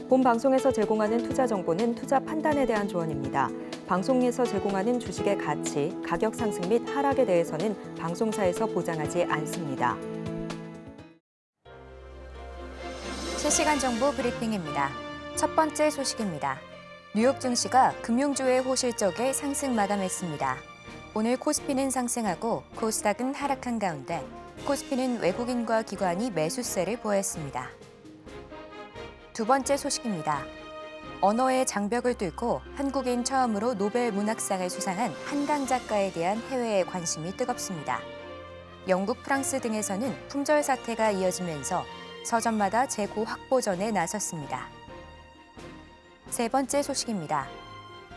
본 방송에서 제공하는 투자 정보는 투자 판단에 대한 조언입니다. 방송에서 제공하는 주식의 가치, 가격 상승 및 하락에 대해서는 방송사에서 보장하지 않습니다. 실시간 정보 브리핑입니다. 첫 번째 소식입니다. 뉴욕 증시가 금융주의 호실적에 상승 마감했습니다. 오늘 코스피는 상승하고 코스닥은 하락한 가운데 코스피는 외국인과 기관이 매수세를 보였습니다. 두 번째 소식입니다. 언어의 장벽을 뚫고 한국인 처음으로 노벨 문학상을 수상한 한강 작가에 대한 해외의 관심이 뜨겁습니다. 영국, 프랑스 등에서는 품절 사태가 이어지면서 서점마다 재고 확보전에 나섰습니다. 세 번째 소식입니다.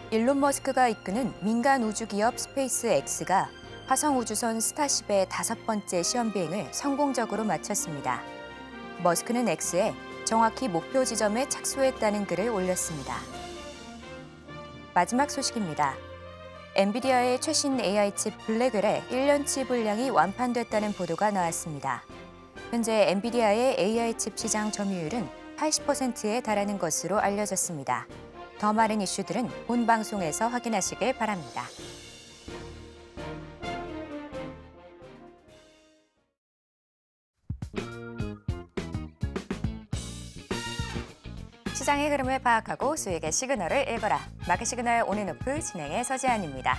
일론 머스크가 이끄는 민간 우주기업 스페이스X가 화성 우주선 스타쉽의 5번째 시험 비행을 성공적으로 마쳤습니다. 머스크는 X에 정확히 목표 지점에 착수했다는 글을 올렸습니다. 마지막 소식입니다. 엔비디아의 최신 AI 칩 블랙웰의 1년치 분량이 완판됐다는 보도가 나왔습니다. 현재 엔비디아의 AI 칩 시장 점유율은 80%에 달하는 것으로 알려졌습니다. 더 많은 이슈들은 본 방송에서 확인하시길 바랍니다. 시장의 흐름을 파악하고 수익의 시그널을 읽어라. 마켓 시그널 온앤오프 진행의 서지안입니다.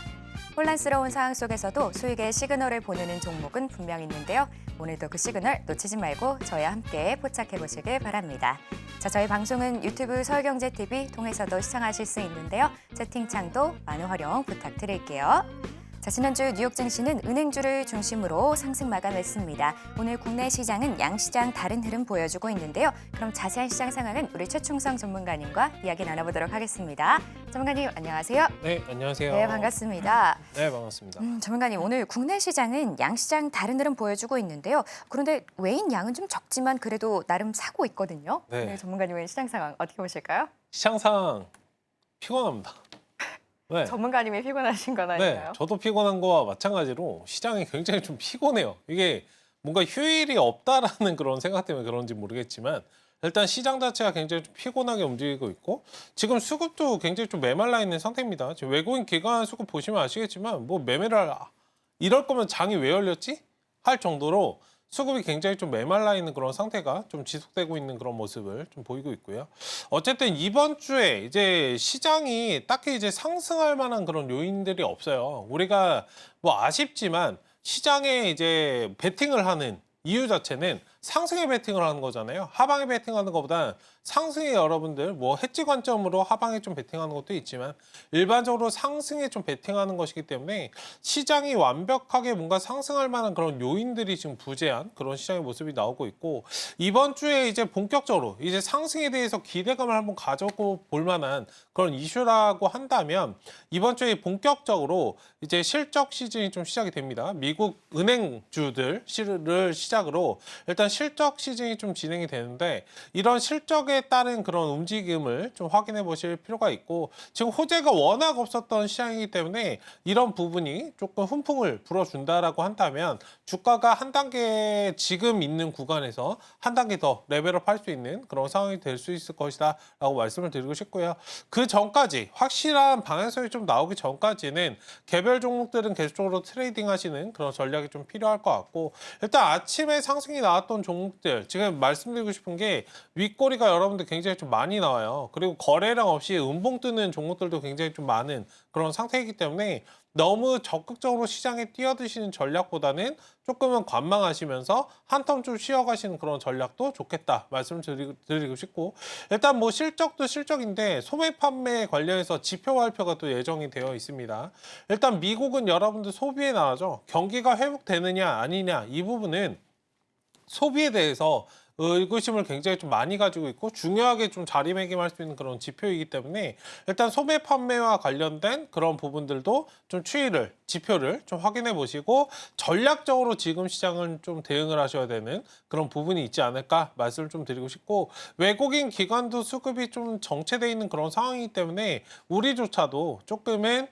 혼란스러운 상황 속에서도 수익의 시그널을 보내는 종목은 분명 있는데요. 오늘도 그 시그널 놓치지 말고 저희와 함께 포착해 보시길 바랍니다. 자, 저희 방송은 유튜브 서울경제TV 통해서도 시청하실 수 있는데요. 채팅창도 많은 활용 부탁드릴게요. 자, 지난주 뉴욕 증시는 은행주를 중심으로 상승 마감했습니다. 오늘 국내 시장은 양시장 다른 흐름 보여주고 있는데요. 그럼 자세한 시장 상황은 우리 최충성 전문가님과 이야기 나눠보도록 하겠습니다. 전문가님 안녕하세요. 네, 안녕하세요. 네, 반갑습니다. 네, 반갑습니다. 전문가님, 오늘 국내 시장은 양시장 다른 흐름 보여주고 있는데요. 그런데 외인 양은 좀 적지만 그래도 나름 사고 있거든요. 네. 네, 전문가님의 시장 상황 어떻게 보실까요? 시장 상황 피곤합니다. 네. 전문가님이 피곤하신 건 네, 아닌가요? 저도 피곤한 거와 마찬가지로 시장이 굉장히 좀 피곤해요. 이게 뭔가 휴일이 없다라는 그런 생각 때문에 그런지 모르겠지만 일단 시장 자체가 굉장히 좀 피곤하게 움직이고 있고 지금 수급도 굉장히 좀 메말라 있는 상태입니다. 지금 외국인 기관 수급 보시면 아시겠지만 뭐 매매를 이럴 거면 장이 왜 열렸지? 할 정도로 수급이 굉장히 좀 메말라 있는 그런 상태가 좀 지속되고 있는 그런 모습을 좀 보이고 있고요. 어쨌든 이번 주에 이제 시장이 딱히 이제 상승할 만한 그런 요인들이 없어요. 우리가 뭐 아쉽지만 시장에 이제 베팅을 하는 이유 자체는 상승에 베팅을 하는 거잖아요. 하방에 베팅하는 것보다 상승에 여러분들 뭐 해지 관점으로 하방에 좀 베팅하는 것도 있지만 일반적으로 상승에 좀 베팅하는 것이기 때문에 시장이 완벽하게 뭔가 상승할 만한 그런 요인들이 지금 부재한 그런 시장의 모습이 나오고 있고 이번 주에 이제 본격적으로 이제 상승에 대해서 기대감을 한번 가져고 볼 만한 그런 이슈라고 한다면 이번 주에 본격적으로 이제 실적 시즌이 좀 시작이 됩니다. 미국 은행주들을 시작으로 일단 실적 시즌이 좀 진행이 되는데 이런 실적에 따른 그런 움직임을 좀 확인해 보실 필요가 있고 지금 호재가 워낙 없었던 시장이기 때문에 이런 부분이 조금 훈풍을 불어준다라고 한다면 주가가 한 단계 지금 있는 구간에서 한 단계 더 레벨업 할 수 있는 그런 상황이 될 수 있을 것이다 라고 말씀을 드리고 싶고요. 그 전까지 확실한 방향성이 좀 나오기 전까지는 개별 종목들은 계속적으로 트레이딩 하시는 그런 전략이 좀 필요할 것 같고 일단 아침에 상승이 나왔던 종목들 지금 말씀드리고 싶은 게 윗꼬리가 여러분들 굉장히 좀 많이 나와요. 그리고 거래량 없이 음봉 뜨는 종목들도 굉장히 좀 많은 그런 상태이기 때문에 너무 적극적으로 시장에 뛰어드시는 전략보다는 조금은 관망하시면서 한 텀 좀 쉬어가시는 그런 전략도 좋겠다 말씀을 드리고 싶고 일단 뭐 실적도 실적인데 소매 판매 관련해서 지표 발표가 또 예정이 되어 있습니다. 일단 미국은 여러분들 소비의 나라죠. 경기가 회복되느냐 아니냐 이 부분은 소비에 대해서 의구심을 굉장히 좀 많이 가지고 있고 중요하게 좀 자리매김할 수 있는 그런 지표이기 때문에 일단 소매 판매와 관련된 그런 부분들도 좀 지표를 좀 확인해 보시고 전략적으로 지금 시장은 좀 대응을 하셔야 되는 그런 부분이 있지 않을까 말씀을 좀 드리고 싶고 외국인 기관도 수급이 좀 정체되어 있는 그런 상황이기 때문에 우리조차도 조금은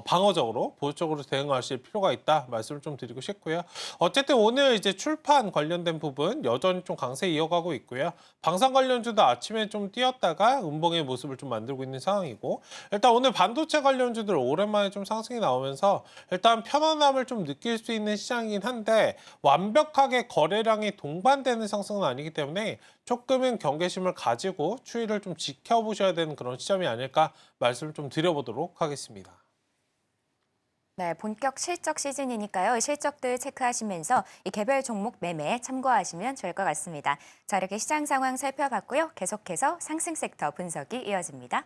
방어적으로 보수적으로 대응하실 필요가 있다 말씀을 좀 드리고 싶고요. 어쨌든 오늘 이제 출판 관련된 부분 여전히 좀 강세 이어가고 있고요. 방산 관련주도 아침에 좀 뛰었다가 음봉의 모습을 좀 만들고 있는 상황이고 일단 오늘 반도체 관련주들 오랜만에 좀 상승이 나오면서 일단 편안함을 좀 느낄 수 있는 시장이긴 한데 완벽하게 거래량이 동반되는 상승은 아니기 때문에 조금은 경계심을 가지고 추이를 좀 지켜보셔야 되는 그런 시점이 아닐까 말씀을 좀 드려보도록 하겠습니다. 네, 본격 실적 시즌이니까요. 실적들 체크하시면서 이 개별 종목 매매 참고하시면 좋을 것 같습니다. 자, 이렇게 시장 상황 살펴봤고요. 계속해서 상승 섹터 분석이 이어집니다.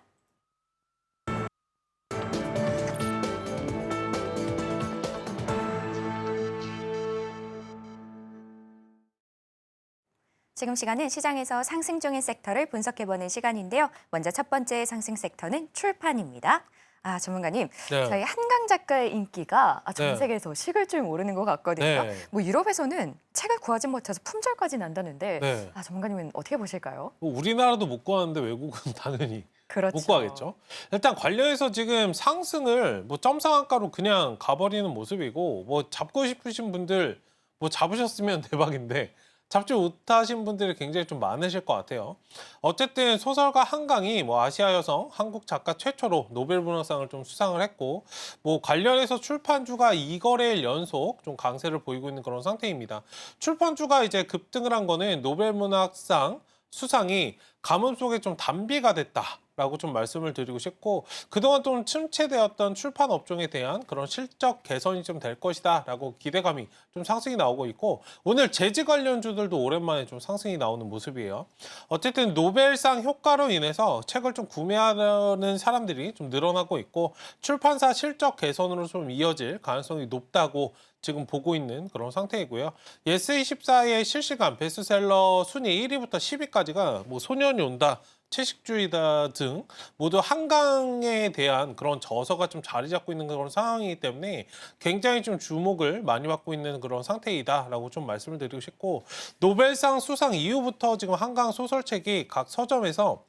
지금 시간은 시장에서 상승 중인 섹터를 분석해보는 시간인데요. 먼저 첫 번째 상승 섹터는 출판입니다. 아, 전문가님, 네. 저희 한강 작가의 인기가 전 네. 세계에서 식을 줄 모르는 것 같거든요. 네. 뭐 유럽에서는 책을 구하지 못해서 품절까지 난다는데 네. 전문가님은 어떻게 보실까요? 뭐 우리나라도 못 구하는데 외국은 당연히 그렇죠. 못 구하겠죠. 일단 관련해서 지금 상승을 뭐 점상한가로 그냥 가버리는 모습이고 뭐 잡고 싶으신 분들 뭐 잡으셨으면 대박인데 잡지 못하신 분들이 굉장히 좀 많으실 것 같아요. 어쨌든 소설가 한강이 뭐 아시아 여성 한국 작가 최초로 노벨 문학상을 좀 수상을 했고 뭐 관련해서 출판주가 2거래일 연속 좀 강세를 보이고 있는 그런 상태입니다. 출판주가 이제 급등을 한 거는 노벨 문학상 수상이 가뭄 속에 좀 단비가 됐다라고 좀 말씀을 드리고 싶고 그동안 좀 침체되었던 출판 업종에 대한 그런 실적 개선이 좀 될 것이다라고 기대감이 좀 상승이 나오고 있고 오늘 재즈 관련주들도 오랜만에 좀 상승이 나오는 모습이에요. 어쨌든 노벨상 효과로 인해서 책을 좀 구매하는 사람들이 좀 늘어나고 있고 출판사 실적 개선으로 좀 이어질 가능성이 높다고 지금 보고 있는 그런 상태이고요. 예스24의 실시간 베스트셀러 순위 1위부터 10위까지가 뭐 소년이 온다, 채식주의다 등 모두 한강에 대한 그런 저서가 좀 자리 잡고 있는 그런 상황이기 때문에 굉장히 좀 주목을 많이 받고 있는 그런 상태이다라고 좀 말씀을 드리고 싶고 노벨상 수상 이후부터 지금 한강 소설책이 각 서점에서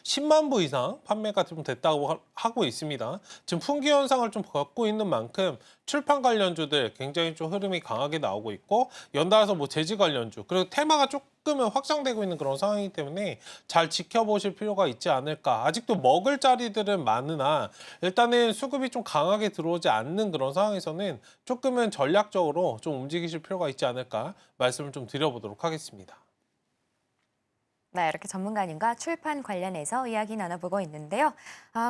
10만 부 이상 판매가 좀 됐다고 하고 있습니다. 지금 품귀 현상을 좀 겪고 있는 만큼 출판 관련주들 굉장히 좀 흐름이 강하게 나오고 있고 연달아서 뭐 재즈 관련주 그리고 테마가 조금은 확장되고 있는 그런 상황이기 때문에 잘 지켜보실 필요가 있지 않을까. 아직도 먹을 자리들은 많으나 일단은 수급이 좀 강하게 들어오지 않는 그런 상황에서는 조금은 전략적으로 좀 움직이실 필요가 있지 않을까 말씀을 좀 드려보도록 하겠습니다. 네, 이렇게 전문가님과 출판 관련해서 이야기 나눠보고 있는데요.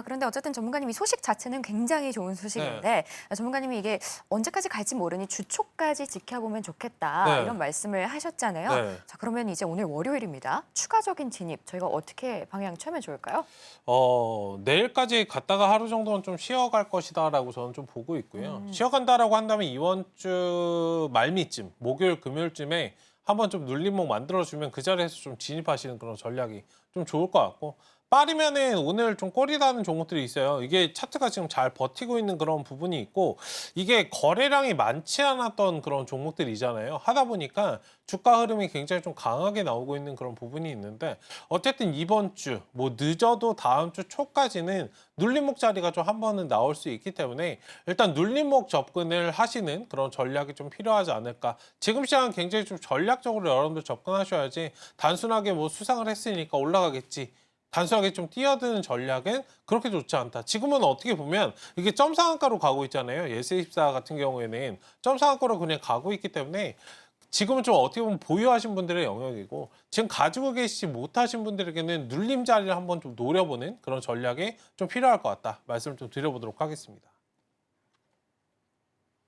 그런데 어쨌든 전문가님이 소식 자체는 굉장히 좋은 소식인데 전문가님이 이게 언제까지 갈지 모르니 주초까지 지켜보면 좋겠다 네. 이런 말씀을 하셨잖아요. 네. 자, 그러면 이제 오늘 월요일입니다. 추가적인 진입 저희가 어떻게 방향 채우면 좋을까요? 내일까지 갔다가 하루 정도는 좀 쉬어갈 것이다라고 저는 좀 보고 있고요. 쉬어간다라고 한다면 이번 주 말미쯤, 목요일, 금요일쯤에 한번 좀 눌림목 만들어주면 그 자리에서 좀 진입하시는 그런 전략이 좀 좋을 것 같고 빠르면은 오늘 좀 꼬리다는 종목들이 있어요. 이게 차트가 지금 잘 버티고 있는 그런 부분이 있고 이게 거래량이 많지 않았던 그런 종목들이잖아요. 하다 보니까 주가 흐름이 굉장히 좀 강하게 나오고 있는 그런 부분이 있는데 어쨌든 이번 주 뭐 늦어도 다음 주 초까지는 눌림목 자리가 좀 한 번은 나올 수 있기 때문에 일단 눌림목 접근을 하시는 그런 전략이 좀 필요하지 않을까. 지금 시장은 굉장히 좀 전략적으로 여러분들 접근하셔야지 단순하게 뭐 수상을 했으니까 올라가겠지. 단순하게 좀 뛰어드는 전략은 그렇게 좋지 않다. 지금은 어떻게 보면 이게 점상한가로 가고 있잖아요. 예스24 같은 경우에는 점상한가로 그냥 가고 있기 때문에 지금은 좀 어떻게 보면 보유하신 분들의 영역이고 지금 가지고 계시지 못하신 분들에게는 눌림 자리를 한번 좀 노려보는 그런 전략이 좀 필요할 것 같다. 말씀을 좀 드려보도록 하겠습니다.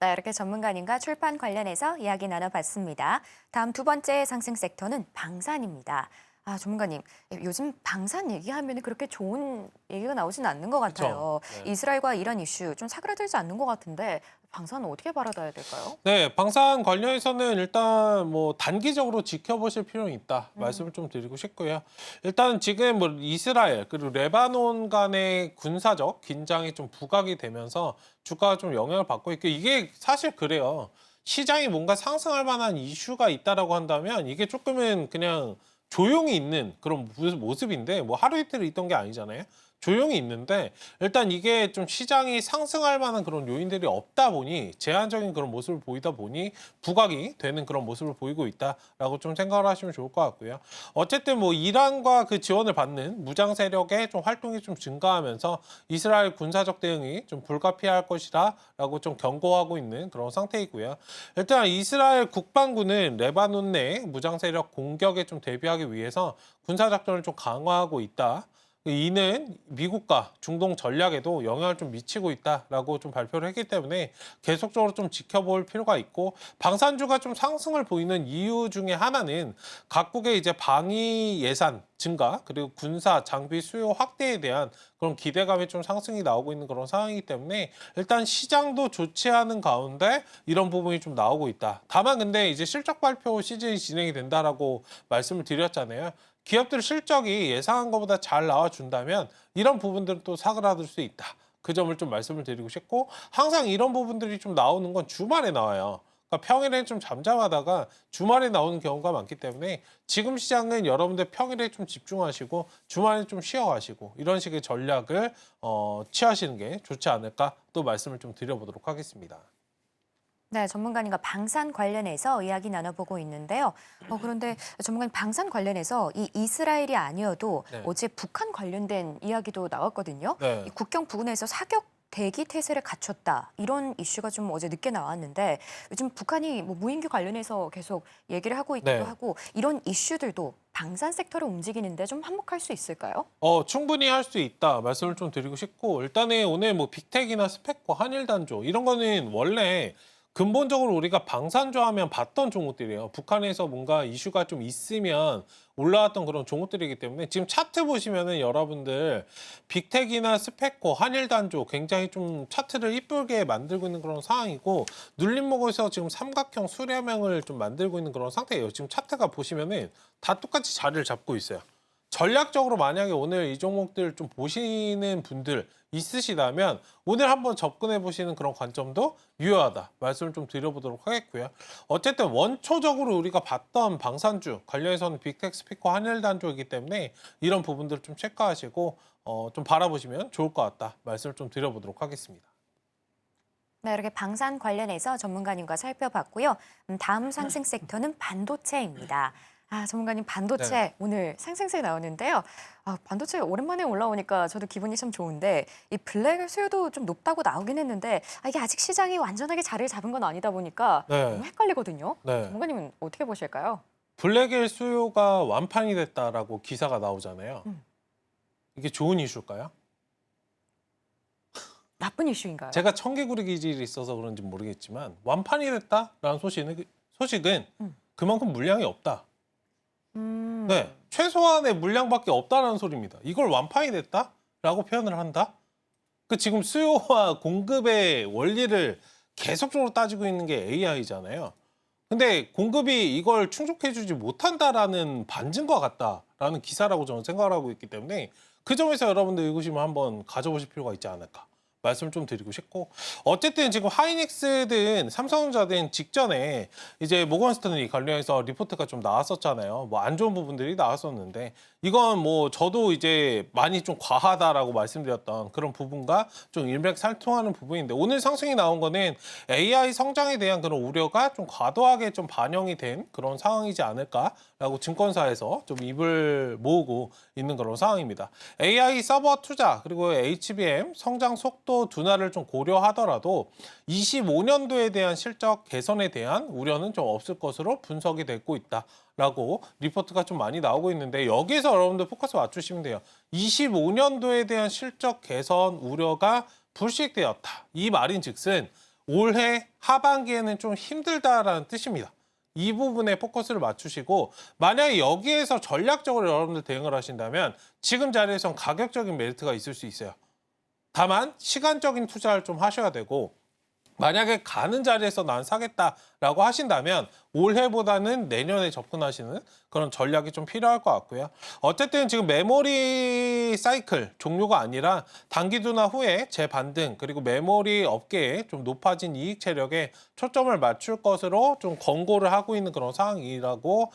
네, 이렇게 전문가님과 출판 관련해서 이야기 나눠봤습니다. 다음 두 번째 상승 섹터는 방산입니다. 전문가님, 요즘 방산 얘기하면 그렇게 좋은 얘기가 나오진 않는 것 같아요. 그쵸. 네. 이스라엘과 이란 이슈 좀 사그라들지 않는 것 같은데 방산은 어떻게 바라봐야 될까요? 네, 방산 관련해서는 일단 뭐 단기적으로 지켜보실 필요는 있다 말씀을 좀 드리고 싶고요. 일단 지금 뭐 이스라엘 그리고 레바논 간의 군사적 긴장이 좀 부각이 되면서 주가가 좀 영향을 받고 있고 이게 사실 그래요. 시장이 뭔가 상승할 만한 이슈가 있다라고 한다면 이게 조금은 그냥 조용히 있는 그런 모습인데 뭐 하루 이틀 있던 게 아니잖아요. 조용히 있는데 일단 이게 좀 시장이 상승할 만한 그런 요인들이 없다 보니 제한적인 그런 모습을 보이다 보니 부각이 되는 그런 모습을 보이고 있다라고 좀 생각을 하시면 좋을 것 같고요. 어쨌든 뭐 이란과 그 지원을 받는 무장 세력의 좀 활동이 좀 증가하면서 이스라엘 군사적 대응이 좀 불가피할 것이다라고 좀 경고하고 있는 그런 상태이고요. 일단 이스라엘 국방부는 레바논 내 무장 세력 공격에 좀 대비하기 위해서 군사 작전을 좀 강화하고 있다. 이는 미국과 중동 전략에도 영향을 좀 미치고 있다라고 좀 발표를 했기 때문에 계속적으로 좀 지켜볼 필요가 있고 방산주가 좀 상승을 보이는 이유 중에 하나는 각국의 이제 방위 예산 증가 그리고 군사 장비 수요 확대에 대한 그런 기대감이 좀 상승이 나오고 있는 그런 상황이기 때문에 일단 시장도 좋지 않은 가운데 이런 부분이 좀 나오고 있다. 다만 근데 이제 실적 발표 시즌이 진행이 된다라고 말씀을 드렸잖아요. 기업들 실적이 예상한 것보다 잘 나와준다면 이런 부분들은 또 사그라들 수 있다. 그 점을 좀 말씀을 드리고 싶고 항상 이런 부분들이 좀 나오는 건 주말에 나와요. 그러니까 평일에 좀 잠잠하다가 주말에 나오는 경우가 많기 때문에 지금 시장은 여러분들 평일에 좀 집중하시고 주말에 좀 쉬어가시고 이런 식의 전략을 취하시는 게 좋지 않을까 또 말씀을 좀 드려보도록 하겠습니다. 네, 전문가님과 방산 관련해서 이야기 나눠보고 있는데요. 그런데 전문가님 방산 관련해서 이 이스라엘이 아니어도 네. 어제 북한 관련된 이야기도 나왔거든요. 네. 이 국경 부근에서 사격 대기 태세를 갖췄다. 이런 이슈가 좀 어제 늦게 나왔는데 요즘 북한이 뭐 무인기 관련해서 계속 얘기를 하고 있기도 네. 하고 이런 이슈들도 방산 섹터를 움직이는데 좀 한몫할 수 있을까요? 충분히 할 수 있다 말씀을 좀 드리고 싶고 일단은 오늘 뭐 빅텍이나 스펙과 한일 단조 이런 거는 원래 근본적으로 우리가 방산조 하면 봤던 종목들이에요. 북한에서 뭔가 이슈가 좀 있으면 올라왔던 그런 종목들이기 때문에 지금 차트 보시면은 여러분들 빅텍이나 스펙코, 한일단조 굉장히 좀 차트를 이쁘게 만들고 있는 그런 상황이고 눌림목에서 지금 삼각형 수렴형을 좀 만들고 있는 그런 상태예요. 지금 차트가 보시면은 다 똑같이 자리를 잡고 있어요. 전략적으로 만약에 오늘 이 종목들 좀 보시는 분들 있으시다면 오늘 한번 접근해 보시는 그런 관점도 유효하다 말씀을 좀 드려보도록 하겠고요. 어쨌든 원초적으로 우리가 봤던 방산주 관련해서는 빅텍 스피커 한일단조이기 때문에 이런 부분들 좀 체크하시고 좀 바라보시면 좋을 것 같다 말씀을 좀 드려보도록 하겠습니다. 네, 이렇게 방산 관련해서 전문가님과 살펴봤고요. 다음 상승 섹터는 반도체입니다. 전문가님 반도체 네. 오늘 상승세 나오는데요. 반도체 오랜만에 올라오니까 저도 기분이 참 좋은데 이 블랙 수요도 좀 높다고 나오긴 했는데 이게 아직 시장이 완전하게 자리를 잡은 건 아니다 보니까 네. 너무 헷갈리거든요. 네. 전문가님은 어떻게 보실까요? 블랙의 수요가 완판이 됐다라고 기사가 나오잖아요. 이게 좋은 이슈일까요? 나쁜 이슈인가요? 제가 청개구리 기질이 있어서 그런지 모르겠지만 완판이 됐다라는 소식은 그만큼 물량이 없다. 네, 최소한의 물량밖에 없다라는 소리입니다. 이걸 완판이 됐다라고 표현을 한다? 그 지금 수요와 공급의 원리를 계속적으로 따지고 있는 게 AI잖아요. 근데 공급이 이걸 충족해주지 못한다라는 반증과 같다라는 기사라고 저는 생각을 하고 있기 때문에 그 점에서 여러분들 의구심을 한번 가져보실 필요가 있지 않을까. 말씀을 좀 드리고 싶고 어쨌든 지금 하이닉스든 삼성전자든 직전에 이제 모건스탠리 관련해서 리포트가 좀 나왔었잖아요. 뭐 안 좋은 부분들이 나왔었는데 이건 뭐 저도 이제 많이 좀 과하다라고 말씀드렸던 그런 부분과 좀 일맥살통하는 부분인데 오늘 상승이 나온 거는 AI 성장에 대한 그런 우려가 좀 과도하게 좀 반영이 된 그런 상황이지 않을까라고 증권사에서 좀 입을 모으고 있는 그런 상황입니다. AI 서버 투자 그리고 HBM 성장 속도 둔화를 좀 고려하더라도 25년도에 대한 실적 개선에 대한 우려는 좀 없을 것으로 분석이 되고 있다라고 리포트가 좀 많이 나오고 있는데 여기에서 여러분들 포커스 맞추시면 돼요. 25년도에 대한 실적 개선 우려가 불식되었다. 이 말인즉슨 올해 하반기에는 좀 힘들다라는 뜻입니다. 이 부분에 포커스를 맞추시고 만약에 여기에서 전략적으로 여러분들 대응을 하신다면 지금 자리에선 가격적인 메리트가 있을 수 있어요. 다만 시간적인 투자를 좀 하셔야 되고 만약에 가는 자리에서 난 사겠다 라고 하신다면 올해보다는 내년에 접근하시는 그런 전략이 좀 필요할 것 같고요. 어쨌든 지금 메모리 사이클 종료가 아니라 단기두나 후에 재반등 그리고 메모리 업계에 좀 높아진 이익 체력에 초점을 맞출 것으로 좀 권고를 하고 있는 그런 상황이라고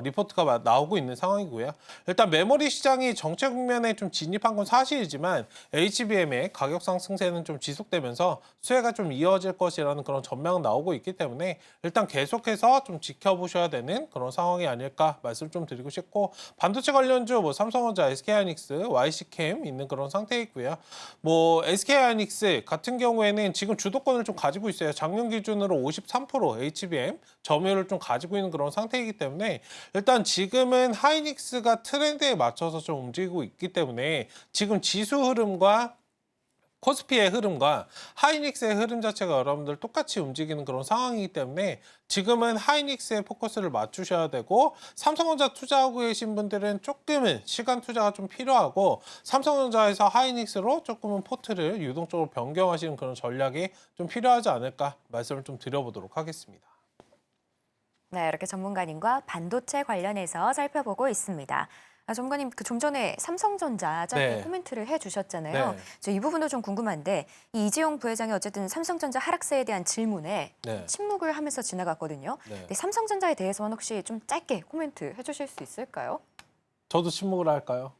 리포트가 나오고 있는 상황이고요. 일단 메모리 시장이 정체 국면에 좀 진입한 건 사실이지만 HBM의 가격 상승세는 좀 지속되면서 수혜가 좀 이어질 것이라는 그런 전망은 나오고 있기 때문에 일단 계속해서 좀 지켜보셔야 되는 그런 상황이 아닐까 말씀 좀 드리고 싶고, 반도체 관련주 뭐 삼성전자, SK하이닉스, YC캠 있는 그런 상태이고요. 뭐 SK하이닉스 같은 경우에는 지금 주도권을 좀 가지고 있어요. 작년 기준으로 53% HBM 점유율을 좀 가지고 있는 그런 상태이기 때문에 일단 지금은 하이닉스가 트렌드에 맞춰서 좀 움직이고 있기 때문에 지금 지수 흐름과 코스피의 흐름과 하이닉스의 흐름 자체가 여러분들 똑같이 움직이는 그런 상황이기 때문에 지금은 하이닉스에 포커스를 맞추셔야 되고, 삼성전자 투자하고 계신 분들은 조금은 시간 투자가 좀 필요하고 삼성전자에서 하이닉스로 조금은 포트를 유동적으로 변경하시는 그런 전략이 좀 필요하지 않을까 말씀을 좀 드려보도록 하겠습니다. 네, 이렇게 전문가님과 반도체 관련해서 살펴보고 있습니다. 전문가님, 좀 전에 삼성전자 짧게 네. 코멘트를 해주셨잖아요. 네. 저 이 부분도 좀 궁금한데, 이 이재용 부회장이 어쨌든 삼성전자 하락세에 대한 질문에 네. 침묵을 하면서 지나갔거든요. 네. 근데 삼성전자에 대해서는 혹시 좀 짧게 코멘트 해주실 수 있을까요? 저도 침묵을 할까요?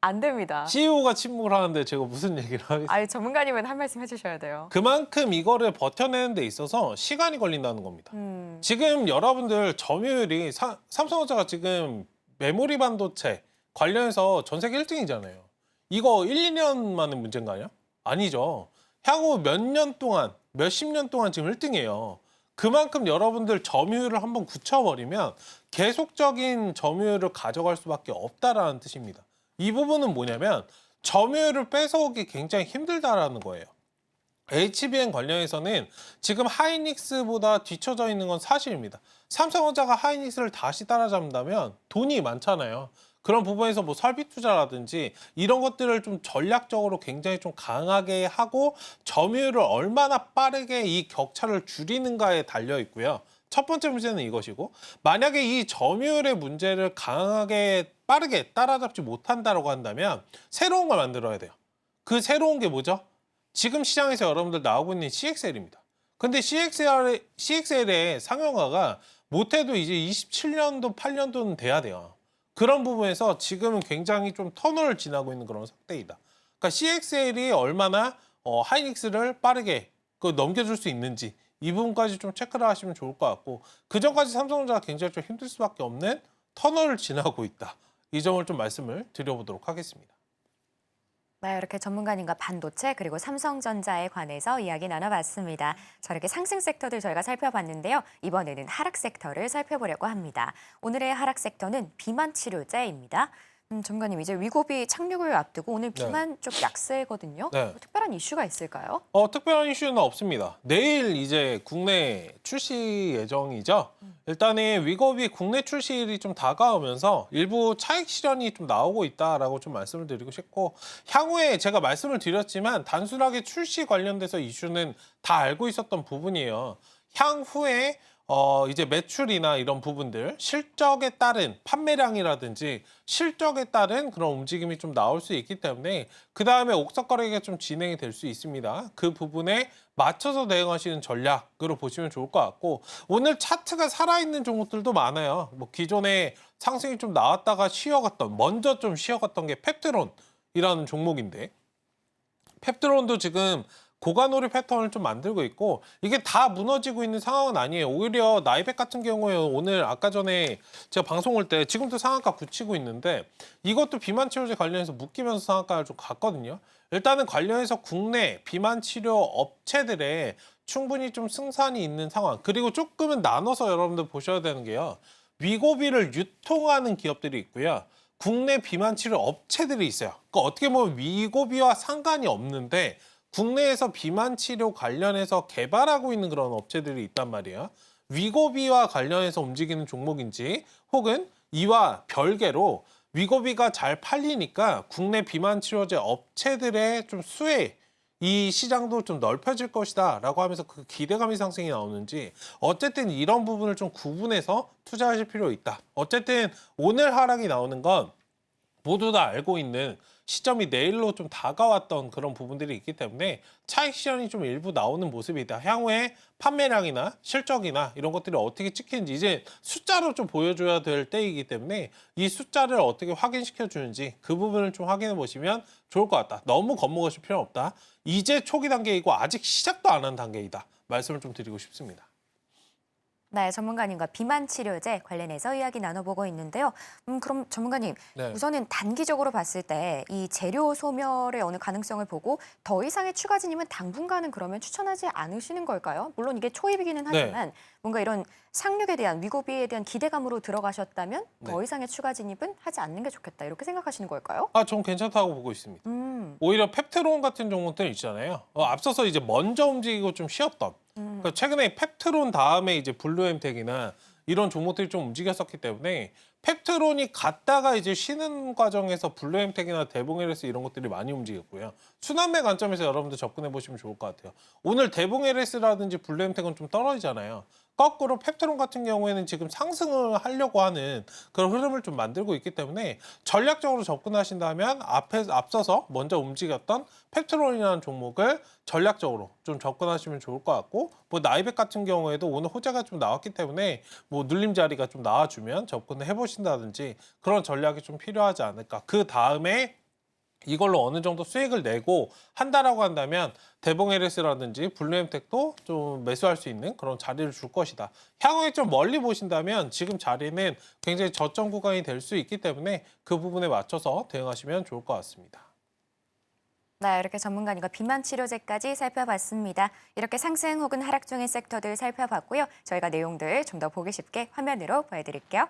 안 됩니다. CEO가 침묵을 하는데 제가 무슨 얘기를 하겠습니까? 아니, 전문가님은 한 말씀 해주셔야 돼요. 그만큼 이거를 버텨내는 데 있어서 시간이 걸린다는 겁니다. 지금 여러분들 점유율이 삼성전자가 지금 메모리 반도체 관련해서 전 세계 1등이잖아요. 이거 1, 2년 만의 문제인가요? 아니죠. 향후 몇 년 동안, 몇십 년 동안 지금 1등이에요. 그만큼 여러분들 점유율을 한번 굳혀버리면 계속적인 점유율을 가져갈 수밖에 없다라는 뜻입니다. 이 부분은 뭐냐면 점유율을 뺏어오기 굉장히 힘들다라는 거예요. HBM 관련해서는 지금 하이닉스보다 뒤처져 있는 건 사실입니다. 삼성전자가 하이닉스를 다시 따라잡는다면 돈이 많잖아요. 그런 부분에서 뭐 설비 투자라든지 이런 것들을 좀 전략적으로 굉장히 좀 강하게 하고 점유율을 얼마나 빠르게 이 격차를 줄이는가에 달려 있고요. 첫 번째 문제는 이것이고, 만약에 이 점유율의 문제를 강하게 빠르게 따라잡지 못한다고 한다면 새로운 걸 만들어야 돼요. 그 새로운 게 뭐죠? 지금 시장에서 여러분들 나오고 있는 CXL입니다. 근데 CXL의 상용화가 못해도 이제 27년도, 8년도는 돼야 돼요. 그런 부분에서 지금은 굉장히 좀 터널을 지나고 있는 그런 상태이다. 그러니까 CXL이 얼마나 하이닉스를 빠르게 넘겨줄 수 있는지 이 부분까지 좀 체크를 하시면 좋을 것 같고, 그 전까지 삼성전자가 굉장히 좀 힘들 수밖에 없는 터널을 지나고 있다. 이 점을 좀 말씀을 드려보도록 하겠습니다. 네, 이렇게 전문가님과 반도체 그리고 삼성전자에 관해서 이야기 나눠봤습니다. 저렇게 상승 섹터들 저희가 살펴봤는데요. 이번에는 하락 섹터를 살펴보려고 합니다. 오늘의 하락 섹터는 비만 치료제입니다. 전문가님, 이제 위고비 착륙을 앞두고 오늘 비만 쪽 약세거든요. 네. 뭐 특별한 이슈가 있을까요? 특별한 이슈는 없습니다. 내일 이제 국내 출시 예정이죠. 일단은 위고비 국내 출시일이 좀 다가오면서 일부 차익 실현이 좀 나오고 있다라고 좀 말씀을 드리고 싶고, 향후에 제가 말씀을 드렸지만 단순하게 출시 관련돼서 이슈는 다 알고 있었던 부분이에요. 향후에 이제 매출이나 이런 부분들, 실적에 따른 판매량이라든지 실적에 따른 그런 움직임이 좀 나올 수 있기 때문에 그 다음에 옥석 거래가 좀 진행이 될 수 있습니다. 그 부분에 맞춰서 대응하시는 전략으로 보시면 좋을 것 같고, 오늘 차트가 살아있는 종목들도 많아요. 뭐 기존에 상승이 좀 나왔다가 쉬어갔던, 먼저 좀 쉬어갔던 게 펩트론이라는 종목인데, 펩트론도 지금 고관오리 패턴을 좀 만들고 있고, 이게 다 무너지고 있는 상황은 아니에요. 오히려 나이백 같은 경우에 오늘 아까 전에 제가 방송 올 때 지금도 상한가 굳히고 있는데, 이것도 비만 치료제 관련해서 묶이면서 상한가를 좀 갔거든요. 일단은 관련해서 국내 비만 치료 업체들의 충분히 좀 승산이 있는 상황, 그리고 조금은 나눠서 여러분들 보셔야 되는 게요, 위고비를 유통하는 기업들이 있고요, 국내 비만 치료 업체들이 있어요. 그러니까 어떻게 보면 위고비와 상관이 없는데 국내에서 비만 치료 관련해서 개발하고 있는 그런 업체들이 있단 말이에요. 위고비와 관련해서 움직이는 종목인지, 혹은 이와 별개로 위고비가 잘 팔리니까 국내 비만 치료제 업체들의 좀 수혜, 이 시장도 좀 넓혀질 것이다라고 하면서 그 기대감이 상승이 나오는지 어쨌든 이런 부분을 좀 구분해서 투자하실 필요 있다. 어쨌든 오늘 하락이 나오는 건 모두 다 알고 있는 시점이 내일로 좀 다가왔던 그런 부분들이 있기 때문에 차익 실현이 좀 일부 나오는 모습이다. 향후에 판매량이나 실적이나 이런 것들이 어떻게 찍히는지 이제 숫자로 좀 보여줘야 될 때이기 때문에 이 숫자를 어떻게 확인시켜 주는지 그 부분을 좀 확인해 보시면 좋을 것 같다. 너무 겁먹으실 필요는 없다. 이제 초기 단계이고 아직 시작도 안 한 단계이다. 말씀을 좀 드리고 싶습니다. 네, 전문가님과 비만 치료제 관련해서 이야기 나눠보고 있는데요. 그럼 전문가님, 네. 우선은 단기적으로 봤을 때 이 재료 소멸의 어느 가능성을 보고 더 이상의 추가 진입은 당분간은 그러면 추천하지 않으시는 걸까요? 물론 이게 초입이기는 하지만 뭔가 이런 상륙에 대한 위고비에 대한 기대감으로 들어가셨다면 더 이상의 추가 진입은 하지 않는 게 좋겠다 이렇게 생각하시는 걸까요? 전 괜찮다고 보고 있습니다. 오히려 펩트론 같은 종목들 있잖아요. 앞서서 이제 먼저 움직이고 좀 쉬었던. 그러니까 최근에 펩트론 다음에 이제 블루엠텍이나 이런 종목들이 좀 움직였었기 때문에 펩트론이 갔다가 이제 쉬는 과정에서 블루엠텍이나 대봉LS 이런 것들이 많이 움직였고요. 순환매 관점에서 여러분들 접근해 보시면 좋을 것 같아요. 오늘 대봉LS라든지 블루엠텍은 좀 떨어지잖아요. 거꾸로 펩트론 같은 경우에는 지금 상승을 하려고 하는 그런 흐름을 좀 만들고 있기 때문에 전략적으로 접근하신다면 앞서서 먼저 움직였던 펩트론이라는 종목을 전략적으로 좀 접근하시면 좋을 것 같고 뭐 나이백 같은 경우에도 오늘 호재가 좀 나왔기 때문에 뭐 눌림 자리가 좀 나와주면 접근을 해보신다든지 그런 전략이 좀 필요하지 않을까. 그 다음에 이걸로 어느 정도 수익을 내고 한다라고 한다면 대봉LS라든지 블루엠텍도 좀 매수할 수 있는 그런 자리를 줄 것이다. 향후에 좀 멀리 보신다면 지금 자리는 굉장히 저점 구간이 될 수 있기 때문에 그 부분에 맞춰서 대응하시면 좋을 것 같습니다. 네, 이렇게 전문가님과 비만 치료제까지 살펴봤습니다. 이렇게 상승 혹은 하락 중인 섹터들 살펴봤고요. 저희가 내용들 좀 더 보기 쉽게 화면으로 보여드릴게요.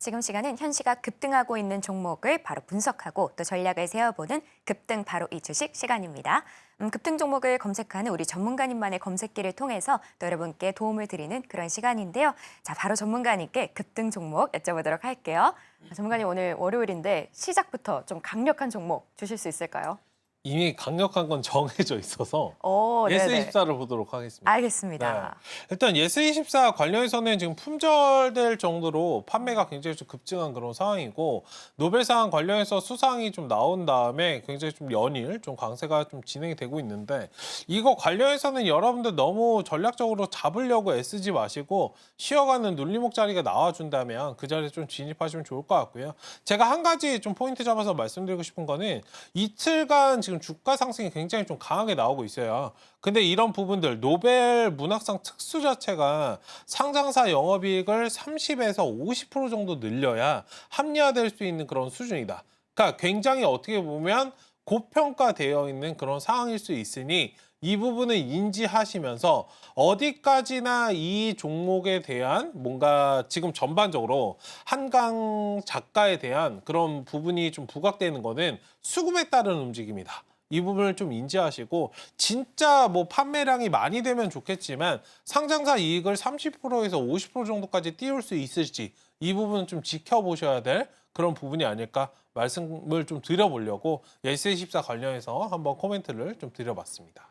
지금 시간은 현시가 급등하고 있는 종목을 바로 분석하고 또 전략을 세워보는 급등 바로 이 주식 시간입니다. 급등 종목을 검색하는 우리 전문가님만의 검색기를 통해서 또 여러분께 도움을 드리는 그런 시간인데요. 자, 바로 전문가님께 급등 종목 여쭤보도록 할게요. 전문가님 오늘 월요일인데 시작부터 좀 강력한 종목 주실 수 있을까요? 이미 강력한 건 정해져 있어서 네네. 예스24를 보도록 하겠습니다. 알겠습니다. 일단 예스24 관련해서는 지금 품절될 정도로 판매가 굉장히 좀 급증한 그런 상황이고 노벨상 관련해서 수상이 좀 나온 다음에 굉장히 좀 연일 좀 강세가 좀 진행이 되고 있는데 이거 관련해서는 여러분들 너무 전략적으로 잡으려고 애쓰지 마시고 쉬어가는 눌림목 자리가 나와준다면 그 자리에 좀 진입하시면 좋을 것 같고요. 제가 한 가지 좀 포인트 잡아서 말씀드리고 싶은 거는 이틀간 지금 주가 상승이 굉장히 좀 강하게 나오고 있어요. 근데 이런 부분들 노벨 문학상 특수 자체가 상장사 영업이익을 30에서 50% 정도 늘려야 합리화될 수 있는 그런 수준이다. 그러니까 굉장히 어떻게 보면 고평가되어 있는 그런 상황일 수 있으니 이 부분을 인지하시면서 어디까지나 이 종목에 대한 뭔가 지금 전반적으로 한강 작가에 대한 그런 부분이 좀 부각되는 거는 수급에 따른 움직임이다. 이 부분을 좀 인지하시고 진짜 뭐 판매량이 많이 되면 좋겠지만 상장사 이익을 30%에서 50% 정도까지 띄울 수 있을지 이 부분은 좀 지켜보셔야 될 그런 부분이 아닐까 말씀을 좀 드려보려고 예스24 관련해서 한번 코멘트를 좀 드려봤습니다.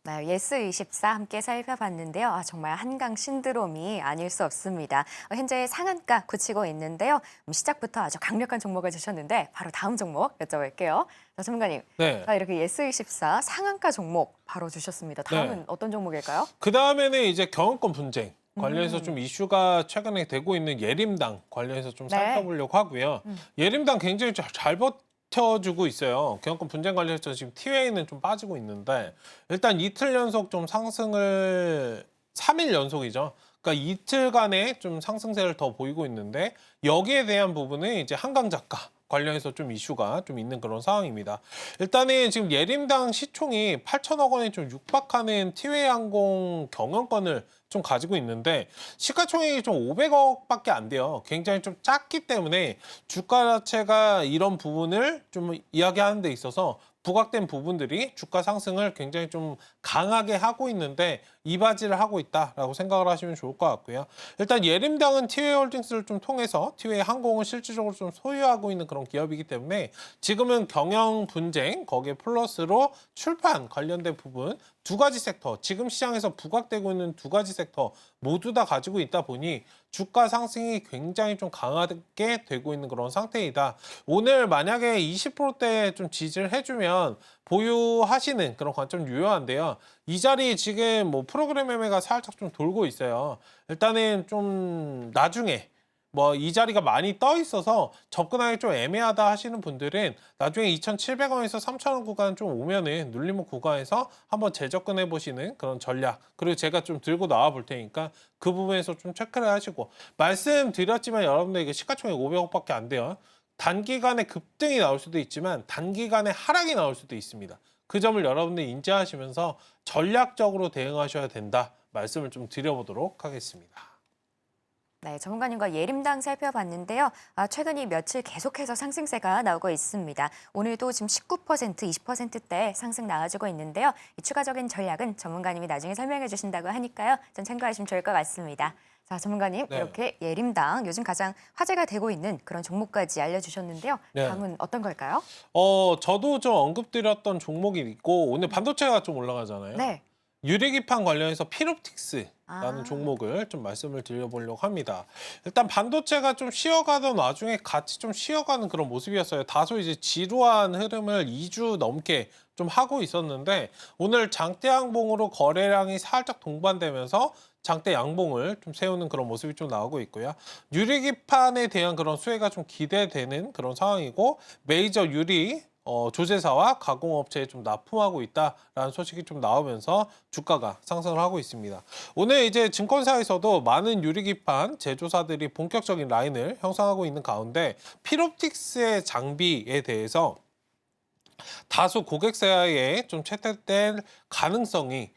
네, 예스24 함께 살펴봤는데요. 정말 한강 신드롬이 아닐 수 없습니다. 현재 상한가 굳히고 있는데요. 시작부터 아주 강력한 종목을 주셨는데 바로 다음 종목 여쭤볼게요. 자, 전문가님, 이렇게 예스24 상한가 종목 바로 주셨습니다. 다음은 어떤 종목일까요? 그 다음에는 이제 경영권 분쟁. 관련해서 좀 이슈가 최근에 되고 있는 예림당 관련해서 좀 네. 살펴보려고 하고요. 예림당 굉장히 잘 버텨주고 있어요. 경영권 분쟁 관련해서 지금 티웨이는 좀 빠지고 있는데 일단 이틀 연속 좀 상승을 3일 연속이죠. 그러니까 이틀간의 좀 상승세를 더 보이고 있는데 여기에 대한 부분은 이제 한강 작가 관련해서 좀 이슈가 좀 있는 그런 상황입니다. 일단은 지금 예림당 시총이 8천억 원에 좀 육박하는 티웨이 항공 경영권을 좀 가지고 있는데 시가총액이 좀 500억밖에 안 돼요. 굉장히 좀 작기 때문에 주가 자체가 이런 부분을 좀 이야기하는 데 있어서 부각된 부분들이 주가 상승을 굉장히 좀 강하게 하고 있는데 이바지를 하고 있다라고 생각을 하시면 좋을 것 같고요. 일단 예림당은 티웨이 홀딩스를 좀 통해서 티웨이 항공을 실질적으로 좀 소유하고 있는 그런 기업이기 때문에 지금은 경영 분쟁 거기에 플러스로 출판 관련된 부분 두 가지 섹터 지금 시장에서 부각되고 있는 두 가지 섹터 모두 다 가지고 있다 보니 주가 상승이 굉장히 좀 강하게 되고 있는 그런 상태이다. 오늘 만약에 20%대 좀 지지를 해주면 보유하시는 그런 관점 유효한데요. 이 자리 지금 뭐 프로그램 매매가 살짝 좀 돌고 있어요. 일단은 좀 나중에 뭐 이 자리가 많이 떠 있어서 접근하기 좀 애매하다 하시는 분들은 나중에 2,700원에서 3,000원 구간 좀 오면은 눌림목 구간에서 한번 재접근해 보시는 그런 전략 그리고 제가 좀 들고 나와 볼 테니까 그 부분에서 좀 체크를 하시고 말씀드렸지만 여러분들 이게 시가총액 500억밖에 안 돼요. 단기간에 급등이 나올 수도 있지만 단기간에 하락이 나올 수도 있습니다. 그 점을 여러분들 인지하시면서 전략적으로 대응하셔야 된다 말씀을 좀 드려보도록 하겠습니다. 네, 전문가님과 예림당 살펴봤는데요. 최근 이 며칠 계속해서 상승세가 나오고 있습니다. 오늘도 지금 19%, 20%대 상승 나와주고 있는데요. 이 추가적인 전략은 전문가님이 나중에 설명해 주신다고 하니까요. 좀 참고하시면 좋을 것 같습니다. 자, 전문가님, 네. 이렇게 예림당 요즘 가장 화제가 되고 있는 그런 종목까지 알려주셨는데요. 네. 다음은 어떤 걸까요? 저도 좀 언급드렸던 종목이 있고 오늘 반도체가 좀 올라가잖아요. 네. 유리기판 관련해서 피롭틱스라는 아. 종목을 좀 말씀을 드려보려고 합니다. 일단 반도체가 좀 쉬어가던 와중에 같이 좀 쉬어가는 그런 모습이었어요. 다소 이제 지루한 흐름을 2주 넘게 좀 하고 있었는데 오늘 장대 양봉으로 거래량이 살짝 동반되면서 장대 양봉을 좀 세우는 그런 모습이 좀 나오고 있고요. 유리기판에 대한 그런 수혜가 좀 기대되는 그런 상황이고 메이저 유리 조제사와 가공업체에 좀 납품하고 있다라는 소식이 좀 나오면서 주가가 상승을 하고 있습니다. 오늘 이제 증권사에서도 많은 유리기판 제조사들이 본격적인 라인을 형성하고 있는 가운데 피롭틱스의 장비에 대해서 다소 고객사에 좀 채택될 가능성이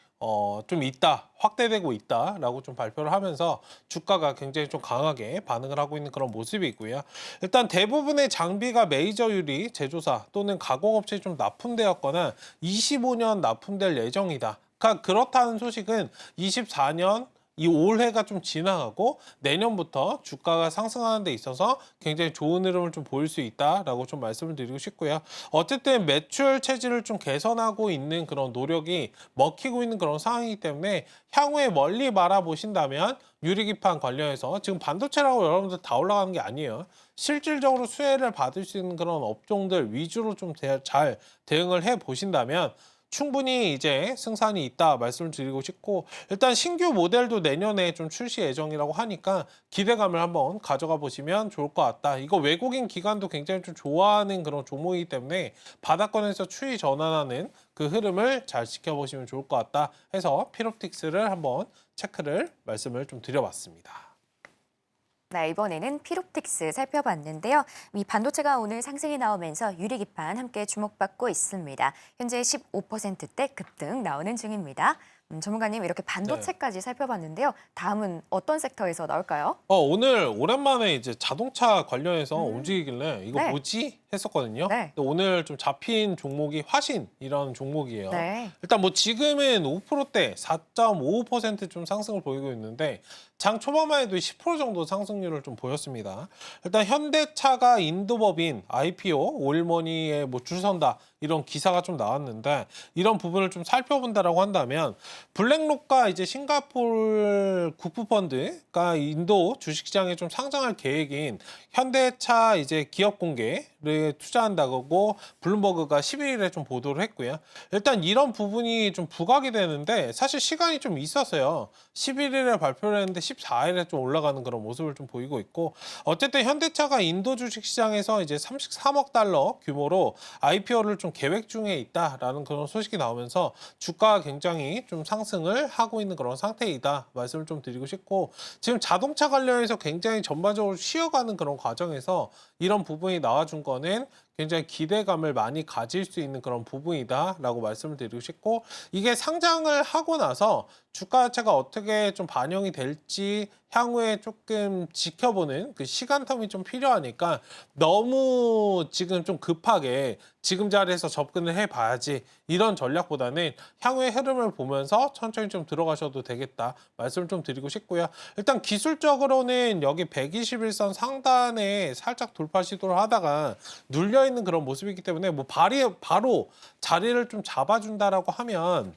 좀 있다, 확대되고 있다라고 좀 발표를 하면서 주가가 굉장히 좀 강하게 반응을 하고 있는 그런 모습이 있고요. 일단 대부분의 장비가 메이저 유리 제조사 또는 가공업체에 좀 납품되었거나 25년 납품될 예정이다. 그러니까 그렇다는 소식은 24년 이 올해가 좀 지나가고 내년부터 주가가 상승하는 데 있어서 굉장히 좋은 흐름을 좀 보일 수 있다라고 좀 말씀을 드리고 싶고요. 어쨌든 매출 체질을 좀 개선하고 있는 그런 노력이 먹히고 있는 그런 상황이기 때문에 향후에 멀리 바라보신다면 유리기판 관련해서 지금 반도체라고 여러분들 다 올라가는 게 아니에요. 실질적으로 수혜를 받을 수 있는 그런 업종들 위주로 좀 잘 대응을 해 보신다면 충분히 이제 승산이 있다 말씀을 드리고 싶고 일단 신규 모델도 내년에 좀 출시 예정이라고 하니까 기대감을 한번 가져가 보시면 좋을 것 같다. 이거 외국인 기관도 굉장히 좀 좋아하는 그런 종목이기 때문에 바닥권에서 추이 전환하는 그 흐름을 잘 지켜보시면 좋을 것 같다 해서 피롭틱스를 한번 체크를 말씀을 좀 드려봤습니다. 네, 이번에는 피롭틱스 살펴봤는데요. 이 반도체가 오늘 상승이 나오면서 유리기판 함께 주목받고 있습니다. 현재 15%대 급등 나오는 중입니다. 전문가님 이렇게 반도체까지 살펴봤는데요. 다음은 어떤 섹터에서 나올까요? 오늘 오랜만에 이제 자동차 관련해서 움직이길래 이거 네. 뭐지 했었거든요. 네. 근데 오늘 좀 잡힌 종목이 화신이라는 종목이에요. 네. 일단 뭐 지금은 5%대 4.55%좀 상승을 보이고 있는데 장 초반만 해도 10% 정도 상승률을 좀 보였습니다. 일단 현대차가 인도법인 IPO 올머니에 뭐 줄 선다 이런 기사가 좀 나왔는데 이런 부분을 좀 살펴본다라고 한다면 블랙록과 이제 싱가포르 국부펀드가 인도 주식시장에 좀 상장할 계획인 현대차 이제 기업 공개를 거래에 투자한다고 블룸버그가 11일에 좀 보도를 했고요. 일단 이런 부분이 좀 부각이 되는데 사실 시간이 좀 있었어요. 11일에 발표를 했는데 14일에 좀 올라가는 그런 모습을 좀 보이고 있고, 어쨌든 현대차가 인도 주식시장에서 이제 33억 달러 규모로 IPO를 좀 계획 중에 있다라는 그런 소식이 나오면서 주가가 굉장히 좀 상승을 하고 있는 그런 상태이다 말씀을 좀 드리고 싶고, 지금 자동차 관련해서 굉장히 전반적으로 쉬어가는 그런 과정에서 이런 부분이 나와준 거는 굉장히 기대감을 많이 가질 수 있는 그런 부분이다라고 말씀을 드리고 싶고, 이게 상장을 하고 나서 주가 자체가 어떻게 좀 반영이 될지 향후에 조금 지켜보는 그 시간텀이 좀 필요하니까 너무 지금 좀 급하게 지금 자리에서 접근을 해봐야지 이런 전략보다는 향후의 흐름을 보면서 천천히 좀 들어가셔도 되겠다 말씀을 좀 드리고 싶고요. 일단 기술적으로는 여기 121선 상단에 살짝 돌파 시도를 하다가 눌려있는 그런 모습이기 때문에 뭐 바로 자리를 좀 잡아준다라고 하면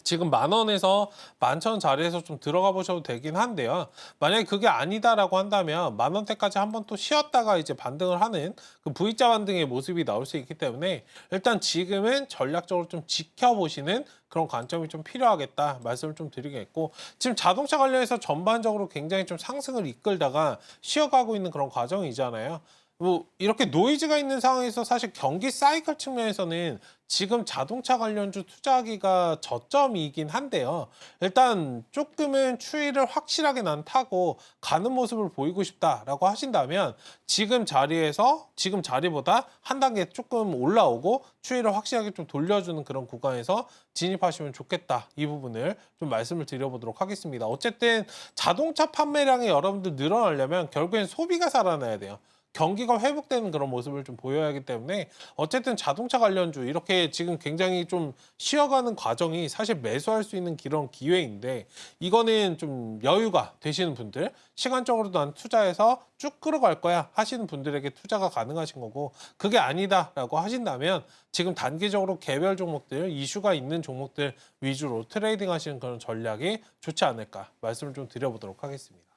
지금 10,000원에서 11,000원 자리에서 좀 들어가 보셔도 되긴 한데요. 만약에 그게 아니다라고 한다면 10,000원대까지 한번 또 쉬었다가 이제 반등을 하는 그 V자 반등의 모습이 나올 수 있기 때문에 일단 지금은 전략적으로 좀 지켜보시는 그런 관점이 좀 필요하겠다 말씀을 좀 드리겠고, 지금 자동차 관련해서 전반적으로 굉장히 좀 상승을 이끌다가 쉬어가고 있는 그런 과정이잖아요. 뭐 이렇게 노이즈가 있는 상황에서 사실 경기 사이클 측면에서는 지금 자동차 관련주 투자하기가 저점이긴 한데요. 일단 조금은 추이를 확실하게 난 타고 가는 모습을 보이고 싶다라고 하신다면 지금 자리보다 한 단계 조금 올라오고 추이를 확실하게 좀 돌려주는 그런 구간에서 진입하시면 좋겠다. 이 부분을 좀 말씀을 드려보도록 하겠습니다. 어쨌든 자동차 판매량이 여러분들 늘어나려면 결국엔 소비가 살아나야 돼요. 경기가 회복되는 그런 모습을 좀 보여야 하기 때문에 어쨌든 자동차 관련주 이렇게 지금 굉장히 좀 쉬어가는 과정이 사실 매수할 수 있는 그런 기회인데, 이거는 좀 여유가 되시는 분들, 시간적으로도 난 투자해서 쭉 끌어갈 거야 하시는 분들에게 투자가 가능하신 거고, 그게 아니다라고 하신다면 지금 단기적으로 개별 종목들, 이슈가 있는 종목들 위주로 트레이딩 하시는 그런 전략이 좋지 않을까 말씀을 좀 드려보도록 하겠습니다.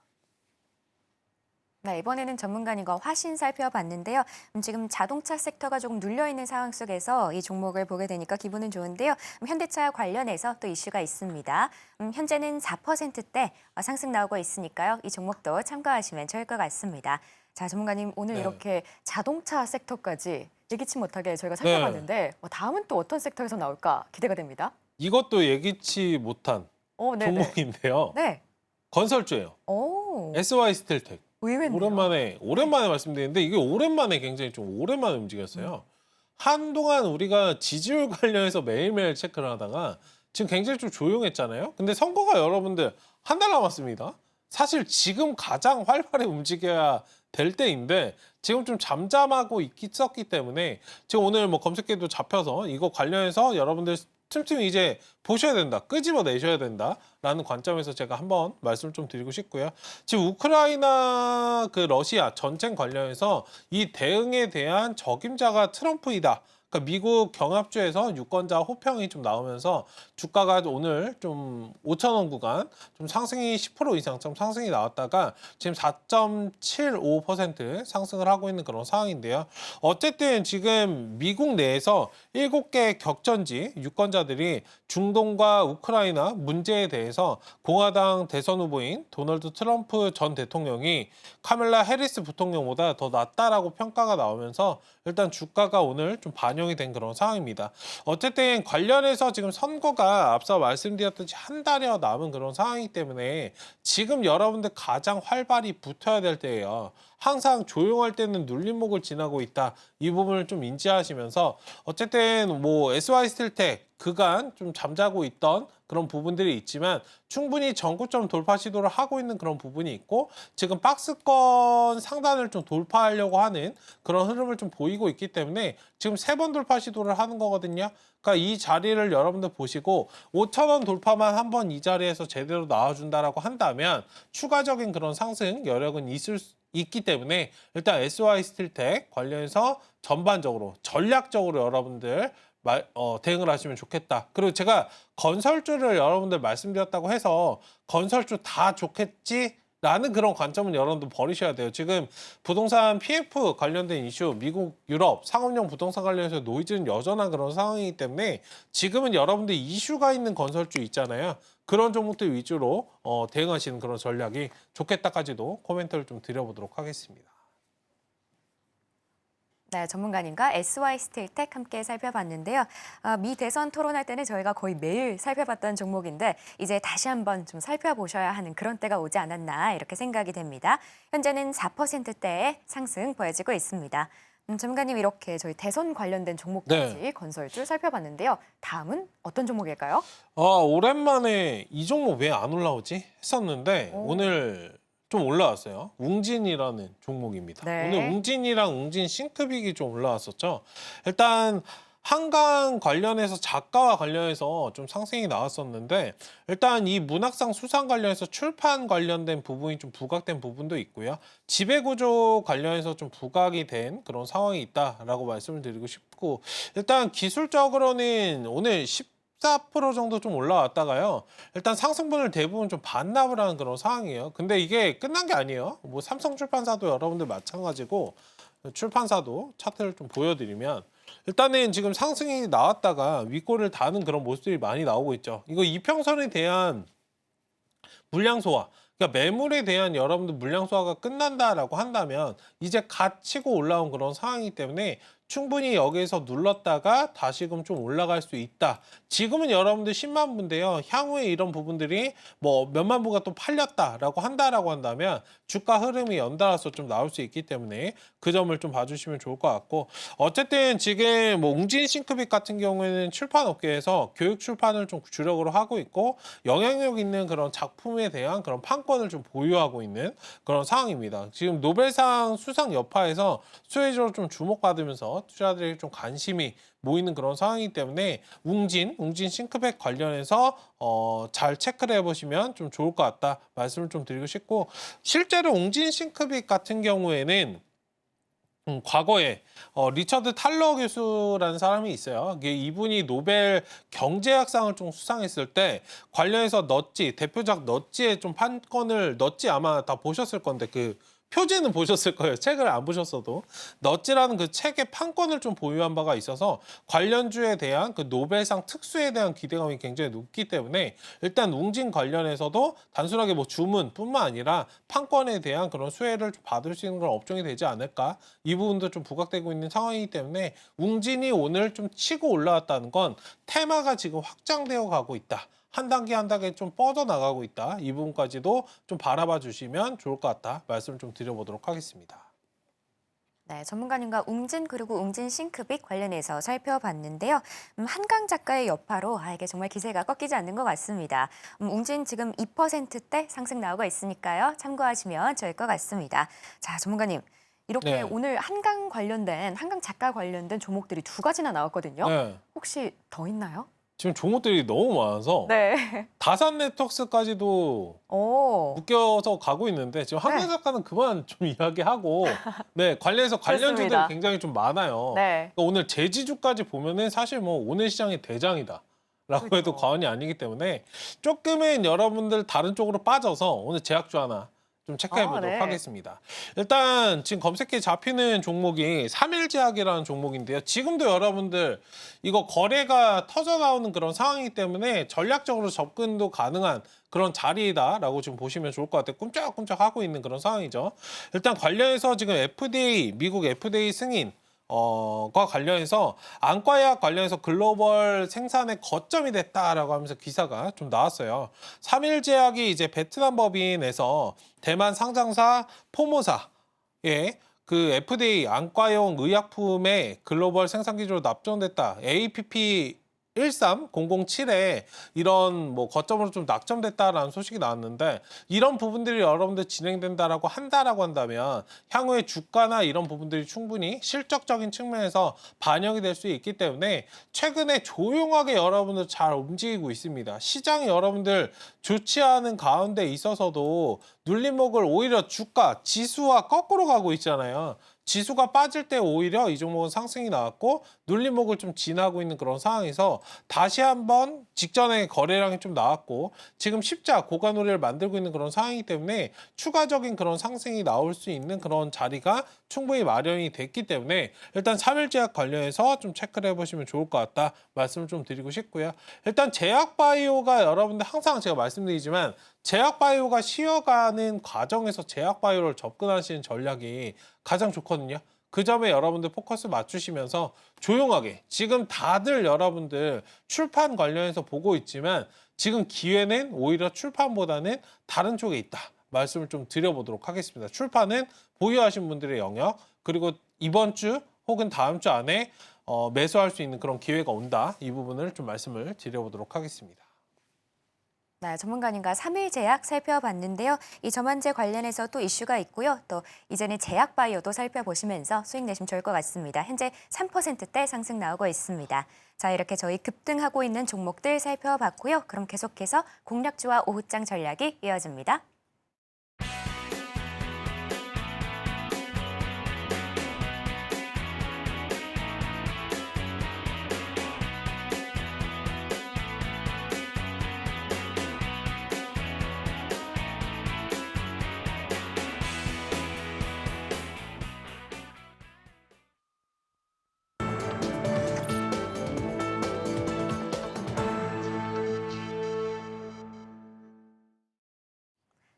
네, 이번에는 전문가님과 화신 살펴봤는데요. 지금 자동차 섹터가 조금 눌려있는 상황 속에서 이 종목을 보게 되니까 기분은 좋은데요. 현대차 관련해서 또 이슈가 있습니다. 현재는 4%대 상승 나오고 있으니까요. 이 종목도 참고하시면 좋을 것 같습니다. 자, 전문가님 오늘 네. 이렇게 자동차 섹터까지 예기치 못하게 저희가 살펴봤는데 다음은 또 어떤 섹터에서 나올까 기대가 됩니다. 이것도 예기치 못한 네네. 종목인데요. 네. 건설주예요. 오, SY 스틸텍. 의외네요. 오랜만에 말씀드리는데 이게 오랜만에 굉장히 좀 오랜만에 움직였어요. 한동안 우리가 지지율 관련해서 매일매일 체크를 하다가 지금 굉장히 좀 조용했잖아요. 근데 선거가 여러분들 한 달 남았습니다. 사실 지금 가장 활발히 움직여야 될 때인데 지금 좀 잠잠하고 있었기 때문에 지금 오늘 뭐 검색기도 잡혀서 이거 관련해서 여러분들 틈틈이 이제 보셔야 된다, 끄집어내셔야 된다라는 관점에서 제가 한번 말씀을 좀 드리고 싶고요. 지금 우크라이나 그 러시아 전쟁 관련해서 이 대응에 대한 적임자가 트럼프이다. 그러니까 미국 경합주에서 유권자 호평이 좀 나오면서 주가가 오늘 좀 5,000원 구간 좀 상승이 10% 이상 좀 상승이 나왔다가 지금 4.75% 상승을 하고 있는 그런 상황인데요. 어쨌든 지금 미국 내에서 7개 격전지 유권자들이 중동과 우크라이나 문제에 대해서 공화당 대선 후보인 도널드 트럼프 전 대통령이 카멜라 해리스 부통령보다 더 낫다라고 평가가 나오면서 일단 주가가 오늘 좀 반영이 된 그런 상황입니다. 어쨌든 관련해서 지금 선거가 앞서 말씀드렸듯이 한 달여 남은 그런 상황이기 때문에 지금 여러분들 가장 활발히 붙어야 될 때예요. 항상 조용할 때는 눌림목을 지나고 있다. 이 부분을 좀 인지하시면서 어쨌든 뭐 SY 스틸텍 그간 좀 잠자고 있던 그런 부분들이 있지만 충분히 전고점 돌파 시도를 하고 있는 그런 부분이 있고, 지금 박스권 상단을 좀 돌파하려고 하는 그런 흐름을 좀 보이고 있기 때문에 지금 3번 돌파 시도를 하는 거거든요. 그러니까 이 자리를 여러분들 보시고 5,000원 돌파만 한번 이 자리에서 제대로 나와준다라고 한다면 추가적인 그런 상승 여력은 있기 때문에 일단 SY 스틸텍 관련해서 전반적으로 전략적으로 여러분들 대응을 하시면 좋겠다. 그리고 제가 건설주를 여러분들 말씀드렸다고 해서 건설주 다 좋겠지? 라는 그런 관점은 여러분들 버리셔야 돼요. 지금 부동산 PF 관련된 이슈, 미국, 유럽, 상업용 부동산 관련해서 노이즈는 여전한 그런 상황이기 때문에 지금은 여러분들 이슈가 있는 건설주 있잖아요. 그런 종목들 위주로 대응하시는 그런 전략이 좋겠다까지도 코멘트를 좀 드려보도록 하겠습니다. 네, 전문가님과 SY 스틸텍 함께 살펴봤는데요. 미 대선 토론할 때는 저희가 거의 매일 살펴봤던 종목인데 이제 다시 한번 좀 살펴보셔야 하는 그런 때가 오지 않았나 이렇게 생각이 됩니다. 현재는 4%대의 상승 보여지고 있습니다. 전문가님 이렇게 저희 대선 관련된 종목까지 건설주 살펴봤는데요. 다음은 어떤 종목일까요? 오랜만에 이 종목 왜 안 올라오지 했었는데 오늘 좀 올라왔어요. 웅진이라는 종목입니다. 네. 오늘 웅진이랑 웅진 싱크빅이 좀 올라왔었죠. 일단 한강 관련해서 작가와 관련해서 좀 상승이 나왔었는데 일단 이 문학상 수상 관련해서 출판 관련된 부분이 좀 부각된 부분도 있고요. 지배구조 관련해서 좀 부각이 된 그런 상황이 있다라고 말씀을 드리고 싶고 일단 기술적으로는 오늘 14% 정도 좀 올라왔다가요. 일단 상승분을 대부분 좀 반납을 하는 그런 상황이에요. 근데 이게 끝난 게 아니에요. 뭐 삼성출판사도 여러분들 마찬가지고 출판사도 차트를 좀 보여드리면 일단은 지금 상승이 나왔다가 윗골을 다는 그런 모습들이 많이 나오고 있죠. 이거 이평선에 대한 물량 소화, 그러니까 매물에 대한 여러분들 물량 소화가 끝난다라고 한다면 이제 갓 치고 올라온 그런 상황이기 때문에 충분히 여기에서 눌렀다가 다시금 좀 올라갈 수 있다. 지금은 여러분들 10만 부인데요. 향후에 이런 부분들이 뭐 몇만 부가 또 팔렸다라고 한다면 주가 흐름이 연달아서 좀 나올 수 있기 때문에 그 점을 좀 봐주시면 좋을 것 같고 어쨌든 지금 뭐 웅진 싱크빅 같은 경우에는 출판 업계에서 교육 출판을 좀 주력으로 하고 있고 영향력 있는 그런 작품에 대한 그런 판권을 좀 보유하고 있는 그런 상황입니다. 지금 노벨상 수상 여파에서 수혜적으로 좀 주목받으면서 투자들에게 좀 관심이 모이는 그런 상황이기 때문에 웅진 싱크백 관련해서 잘 체크를 해보시면 좀 좋을 것 같다 말씀을 좀 드리고 싶고 실제로 웅진 싱크백 같은 경우에는 과거에 리처드 탈러 교수라는 사람이 있어요. 이분이 노벨 경제학상을 좀 수상했을 때 관련해서 넛지 대표작 넛지의 좀 판권을 넛지 아마 다 보셨을 건데 그 표지는 보셨을 거예요. 책을 안 보셨어도 넛지라는 그 책의 판권을 좀 보유한 바가 있어서 관련주에 대한 그 노벨상 특수에 대한 기대감이 굉장히 높기 때문에 일단 웅진 관련해서도 단순하게 뭐 주문뿐만 아니라 판권에 대한 그런 수혜를 좀 받을 수 있는 그런 업종이 되지 않을까 이 부분도 좀 부각되고 있는 상황이기 때문에 웅진이 오늘 좀 치고 올라왔다는 건 테마가 지금 확장되어 가고 있다. 한 단계 한 단계 좀 뻗어나가고 있다. 이 부분까지도 좀 바라봐 주시면 좋을 것 같다. 말씀을 좀 드려보도록 하겠습니다. 네, 전문가님과 웅진 그리고 웅진 싱크빅 관련해서 살펴봤는데요. 한강 작가의 여파로 이게 정말 기세가 꺾이지 않는 것 같습니다. 웅진 지금 2%대 상승 나오고 있으니까요. 참고하시면 좋을 것 같습니다. 자, 전문가님. 이렇게 오늘 한강 작가 관련된 종목들이 두 가지나 나왔거든요. 네. 혹시 더 있나요? 지금 종목들이 너무 많아서 네. 다산 네트워크스까지도 묶여서 가고 있는데 지금 한강 작가는 그만 좀 이야기하고 관련해서 관련주들이 굉장히 좀 많아요. 네. 그러니까 오늘 제지주까지 보면은 사실 뭐 오늘 시장의 대장이다. 라고 해도 과언이 아니기 때문에 조금은 여러분들 다른 쪽으로 빠져서 오늘 제약주 하나 좀 체크해 보도록 하겠습니다. 일단 지금 검색기에 잡히는 종목이 3일제약이라는 종목인데요. 지금도 여러분들 이거 거래가 터져 나오는 그런 상황이기 때문에 전략적으로 접근도 가능한 그런 자리다라고 지금 보시면 좋을 것 같아요. 꿈쩍꿈쩍 하고 있는 그런 상황이죠. 일단 관련해서 지금 FDA, 미국 FDA 승인 과 관련해서 안과약 관련해서 글로벌 생산의 거점이 됐다라고 하면서 기사가 좀 나왔어요. 3일제약이 이제 베트남 법인에서 대만 상장사 포모사의 그 FDA 안과용 의약품의 글로벌 생산 기조로 납품됐다. APP 13007에 이런 뭐 거점으로 좀 낙점됐다라는 소식이 나왔는데 이런 부분들이 여러분들 진행된다라고 한다면 향후에 주가나 이런 부분들이 충분히 실적적인 측면에서 반영이 될 수 있기 때문에 최근에 조용하게 여러분들 잘 움직이고 있습니다. 시장이 여러분들 좋지 않은 가운데 있어서도 눌림목을 오히려 주가, 지수와 거꾸로 가고 있잖아요. 지수가 빠질 때 오히려 이 종목은 상승이 나왔고 눌림목을 좀 지나고 있는 그런 상황에서 다시 한번 직전에 거래량이 좀 나왔고 지금 십자 고가노래를 만들고 있는 그런 상황이기 때문에 추가적인 그런 상승이 나올 수 있는 그런 자리가 충분히 마련이 됐기 때문에 일단 3일제약 관련해서 좀 체크를 해보시면 좋을 것 같다 말씀을 좀 드리고 싶고요. 일단 제약바이오가 여러분들 항상 제가 말씀드리지만 제약바이오가 쉬어가는 과정에서 제약바이오를 접근하시는 전략이 가장 좋거든요. 그 점에 여러분들 포커스 맞추시면서 조용하게 지금 다들 여러분들 출판 관련해서 보고 있지만 지금 기회는 오히려 출판보다는 다른 쪽에 있다. 말씀을 좀 드려보도록 하겠습니다. 출판은 보유하신 분들의 영역 그리고 이번 주 혹은 다음 주 안에 매수할 수 있는 그런 기회가 온다. 이 부분을 좀 말씀을 드려보도록 하겠습니다. 네, 전문가님과 3일 제약 살펴봤는데요. 이 저만제 관련해서 또 이슈가 있고요. 또 이제는 제약 바이오도 살펴보시면서 수익 내시면 좋을 것 같습니다. 현재 3%대 상승 나오고 있습니다. 자, 이렇게 저희 급등하고 있는 종목들 살펴봤고요. 그럼 계속해서 공략주와 오후장 전략이 이어집니다.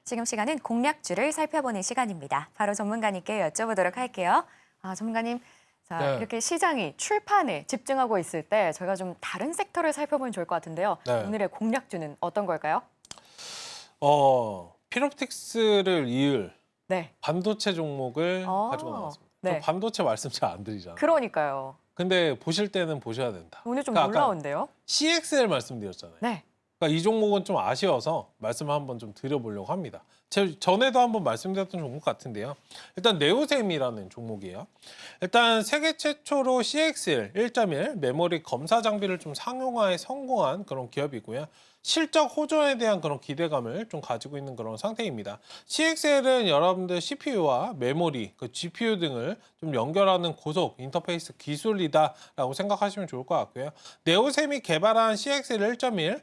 지금 시간은 공략주를 살펴보는 시간입니다. 바로 전문가님께 여쭤보도록 할게요. 전문가님, 자, 네. 이렇게 시장이 출판에 집중하고 있을 때 저희가 좀 다른 섹터를 살펴보면 좋을 것 같은데요. 네. 오늘의 공략주는 어떤 걸까요? 피롭틱스를 이을 네. 반도체 종목을 어, 가지고 나왔습니다. 네. 저 반도체 말씀 잘 안 드리잖아요. 그러니까요. 근데 보실 때는 보셔야 된다. 오늘 좀 그러니까 아까 놀라운데요? CXL 말씀드렸잖아요. 네. 그러니까 이 종목은 좀 아쉬워서 말씀을 한번 좀 드려보려고 합니다. 전에도 한번 말씀드렸던 종목 같은데요. 일단 네오셈이라는 종목이에요. 일단 세계 최초로 CXL 1.1 메모리 검사 장비를 좀 상용화에 성공한 그런 기업이고요. 실적 호전에 대한 그런 기대감을 좀 가지고 있는 그런 상태입니다. CXL은 여러분들 CPU와 메모리, 그 GPU 등을 좀 연결하는 고속 인터페이스 기술이다라고 생각하시면 좋을 것 같고요. 네오셈이 개발한 CXL 1.1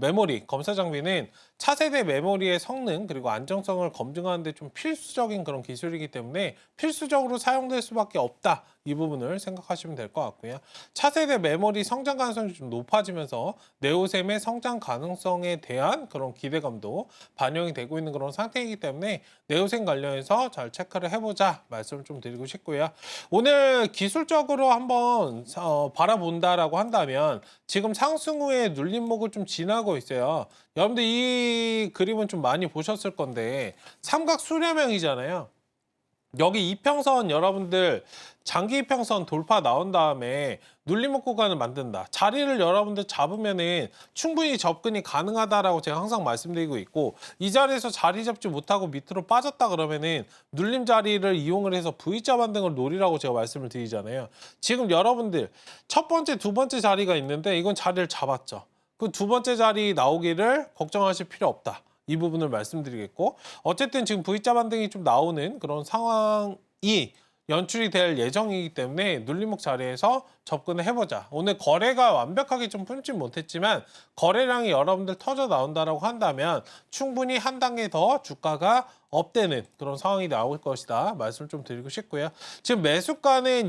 메모리 검사 장비는 차세대 메모리의 성능 그리고 안정성을 검증하는 데 좀 필수적인 그런 기술이기 때문에 필수적으로 사용될 수밖에 없다. 이 부분을 생각하시면 될 것 같고요. 차세대 메모리 성장 가능성이 좀 높아지면서 네오셈의 성장 가능성에 대한 그런 기대감도 반영이 되고 있는 그런 상태이기 때문에 네오셈 관련해서 잘 체크를 해보자 말씀을 좀 드리고 싶고요. 오늘 기술적으로 한번 바라본다라고 한다면 지금 상승 후에 눌림목을 좀 지나고 있어요. 여러분들 이 그림은 좀 많이 보셨을 건데 삼각 수렴형이잖아요. 여기 이평선 여러분들 장기 이평선 돌파 나온 다음에 눌림목 구간을 만든다. 자리를 여러분들 잡으면은 충분히 접근이 가능하다라고 제가 항상 말씀드리고 있고 이 자리에서 자리 잡지 못하고 밑으로 빠졌다 그러면은 눌림 자리를 이용을 해서 V자 반등을 노리라고 제가 말씀을 드리잖아요. 지금 여러분들 첫 번째, 두 번째 자리가 있는데 이건 자리를 잡았죠. 그 두 번째 자리 나오기를 걱정하실 필요 없다. 이 부분을 말씀드리겠고 어쨌든 지금 V자 반등이 좀 나오는 그런 상황이 연출이 될 예정이기 때문에 눌림목 자리에서 접근을 해보자. 오늘 거래가 완벽하게 좀 풀지 못했지만 거래량이 여러분들 터져 나온다라고 한다면 충분히 한 단계 더 주가가 업되는 그런 상황이 나올 것이다. 말씀을 좀 드리고 싶고요. 지금 매수가는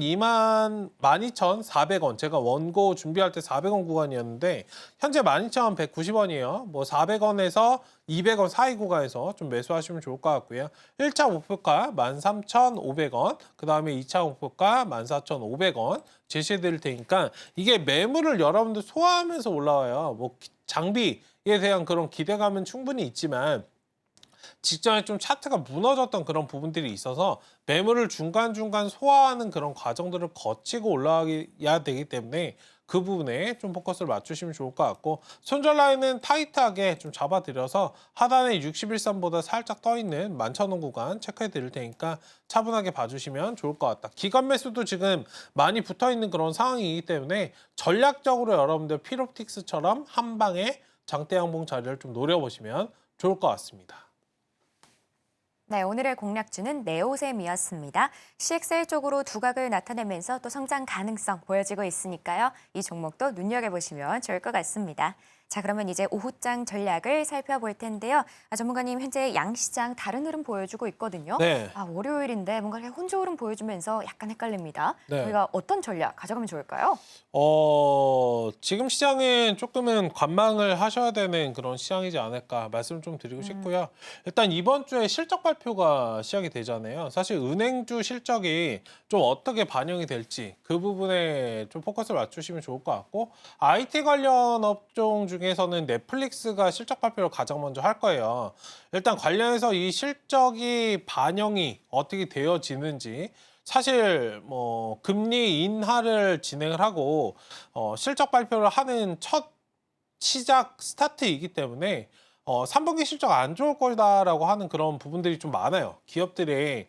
12,400원. 제가 원고 준비할 때 400원 구간이었는데 현재 12,190원이에요. 뭐 400원에서 200원 사이 구간에서 좀 매수하시면 좋을 것 같고요. 1차 목표가 13,500원. 그 다음에 2차 목표가 14,500원. 제시해 드릴 테니까 이게 매물을 여러분들 소화하면서 올라와요. 뭐 장비에 대한 그런 기대감은 충분히 있지만 직전에 좀 차트가 무너졌던 그런 부분들이 있어서 매물을 중간중간 소화하는 그런 과정들을 거치고 올라가야 되기 때문에 그 부분에 좀 포커스를 맞추시면 좋을 것 같고 손절 라인은 타이트하게 좀 잡아드려서 하단에 61선보다 살짝 떠있는 11,000원 구간 체크해 드릴 테니까 차분하게 봐주시면 좋을 것 같다. 기관 매수도 지금 많이 붙어있는 그런 상황이기 때문에 전략적으로 여러분들 피롭틱스처럼 한 방에 장대 양봉 자리를 좀 노려보시면 좋을 것 같습니다. 네, 오늘의 공략주는 네오셈이었습니다. CXL 쪽으로 두각을 나타내면서 또 성장 가능성 보여지고 있으니까요. 이 종목도 눈여겨보시면 좋을 것 같습니다. 자, 그러면 이제 오후장 전략을 살펴볼 텐데요. 전문가님, 현재 양시장 다른 흐름 보여주고 있거든요. 네. 월요일인데 뭔가 이렇게 혼조 흐름 보여주면서 약간 헷갈립니다. 네. 저희가 어떤 전략 가져가면 좋을까요? 지금 시장은 조금은 관망을 하셔야 되는 그런 시장이지 않을까 말씀 좀 드리고 싶고요. 일단 이번 주에 실적 발표가 시작이 되잖아요. 사실 은행주 실적이 좀 어떻게 반영이 될지 그 부분에 좀 포커스를 맞추시면 좋을 것 같고, IT 관련 업종 중에서는 넷플릭스가 실적 발표를 가장 먼저 할 거예요. 일단 관련해서 이 실적이 반영이 어떻게 되어지는지, 사실 뭐 금리 인하를 진행을 하고 실적 발표를 하는 첫 시작 스타트이기 때문에 3분기 실적 안 좋을 거다라고 하는 그런 부분들이 좀 많아요. 기업들의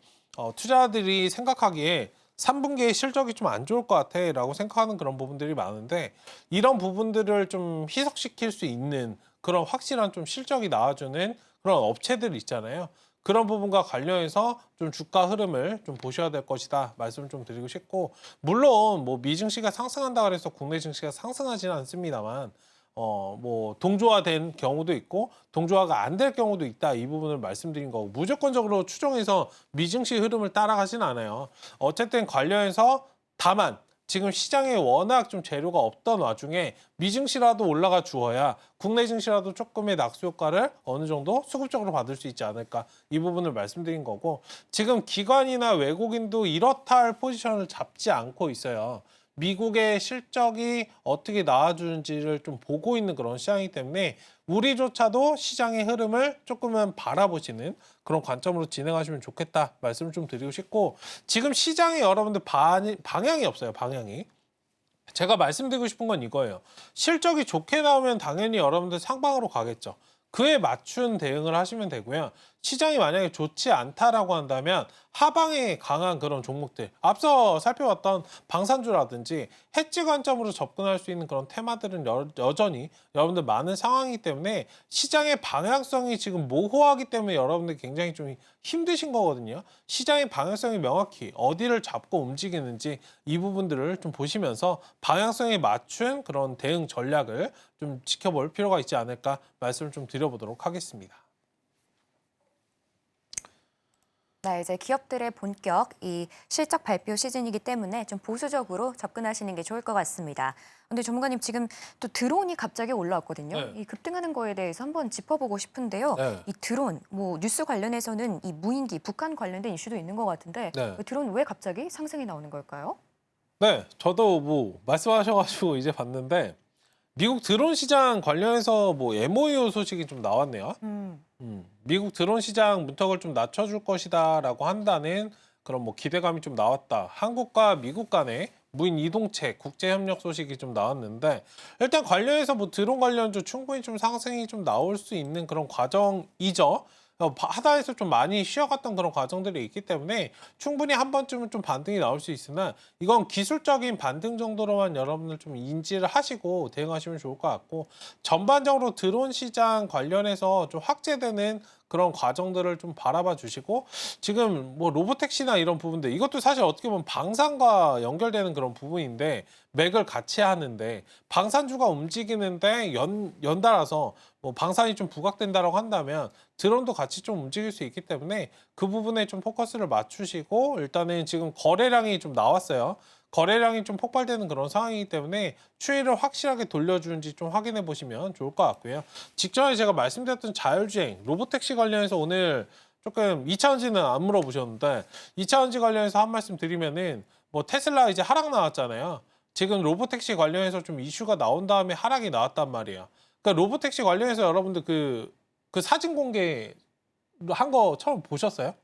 투자들이 생각하기에 3분기의 실적이 좀 안 좋을 것 같아라고 생각하는 그런 부분들이 많은데, 이런 부분들을 좀 희석시킬 수 있는 그런 확실한 좀 실적이 나와주는 그런 업체들 있잖아요. 그런 부분과 관련해서 좀 주가 흐름을 좀 보셔야 될 것이다 말씀 좀 드리고 싶고, 물론 뭐 미 증시가 상승한다 그래서 국내 증시가 상승하지는 않습니다만 뭐 동조화된 경우도 있고 동조화가 안 될 경우도 있다, 이 부분을 말씀드린 거고, 무조건적으로 추정해서 미 증시 흐름을 따라가진 않아요. 어쨌든 관련해서 다만 지금 시장에 워낙 좀 재료가 없던 와중에 미증시라도 올라가 주어야 국내 증시라도 조금의 낙수 효과를 어느 정도 수급적으로 받을 수 있지 않을까, 이 부분을 말씀드린 거고, 지금 기관이나 외국인도 이렇다 할 포지션을 잡지 않고 있어요. 미국의 실적이 어떻게 나와주는지를 좀 보고 있는 그런 시장이기 때문에 우리조차도 시장의 흐름을 조금은 바라보시는 그런 관점으로 진행하시면 좋겠다 말씀을 좀 드리고 싶고, 지금 시장에 여러분들 방향이 없어요. 방향이. 제가 말씀드리고 싶은 건 이거예요. 실적이 좋게 나오면 당연히 여러분들 상방으로 가겠죠. 그에 맞춘 대응을 하시면 되고요. 시장이 만약에 좋지 않다라고 한다면 하방에 강한 그런 종목들, 앞서 살펴봤던 방산주라든지 해지 관점으로 접근할 수 있는 그런 테마들은 여전히 여러분들 많은 상황이기 때문에, 시장의 방향성이 지금 모호하기 때문에 여러분들 굉장히 좀 힘드신 거거든요. 시장의 방향성이 명확히 어디를 잡고 움직이는지 이 부분들을 좀 보시면서 방향성에 맞춘 그런 대응 전략을 좀 지켜볼 필요가 있지 않을까 말씀을 좀 드려보도록 하겠습니다. 네, 이제 기업들의 본격 이 실적 발표 시즌이기 때문에 좀 보수적으로 접근하시는 게 좋을 것 같습니다. 근데 전문가님, 지금 또 드론이 갑자기 올라왔거든요. 네. 이 급등하는 거에 대해서 한번 짚어보고 싶은데요. 네. 이 드론, 뭐 뉴스 관련해서는 이 무인기, 북한 관련된 이슈도 있는 것 같은데 네. 드론 왜 갑자기 상승이 나오는 걸까요? 네, 저도 뭐 말씀하셔가지고 이제 봤는데, 미국 드론 시장 관련해서 뭐 MOU 소식이 좀 나왔네요. 미국 드론 시장 문턱을 좀 낮춰줄 것이다라고 한다는 그런 뭐 기대감이 좀 나왔다. 한국과 미국 간의 무인 이동체 국제 협력 소식이 좀 나왔는데, 일단 관련해서 뭐 드론 관련주 충분히 좀 상승이 좀 나올 수 있는 그런 과정이죠. 하단에서 좀 많이 쉬어갔던 그런 과정들이 있기 때문에 충분히 한 번쯤은 좀 반등이 나올 수 있으나, 이건 기술적인 반등 정도로만 여러분들 좀 인지를 하시고 대응하시면 좋을 것 같고, 전반적으로 드론 시장 관련해서 좀 확대되는 그런 과정들을 좀 바라봐 주시고, 지금 뭐 로보택시나 이런 부분들, 이것도 사실 어떻게 보면 방산과 연결되는 그런 부분인데 맥을 같이 하는데, 방산주가 움직이는데 연달아서 뭐 방산이 좀 부각된다라고 한다면 드론도 같이 좀 움직일 수 있기 때문에 그 부분에 좀 포커스를 맞추시고, 일단은 지금 거래량이 좀 나왔어요. 거래량이 좀 폭발되는 그런 상황이기 때문에 추이를 확실하게 돌려주는지 좀 확인해 보시면 좋을 것 같고요. 직전에 제가 말씀드렸던 자율주행, 로보택시 관련해서 오늘 조금 2차원지는 안 물어보셨는데, 2차원지 관련해서 한 말씀 드리면은, 뭐 테슬라 이제 하락 나왔잖아요. 지금 로보택시 관련해서 좀 이슈가 나온 다음에 하락이 나왔단 말이에요. 그러니까 로보택시 관련해서 여러분들 그 사진 공개 한 거 처음 보셨어요?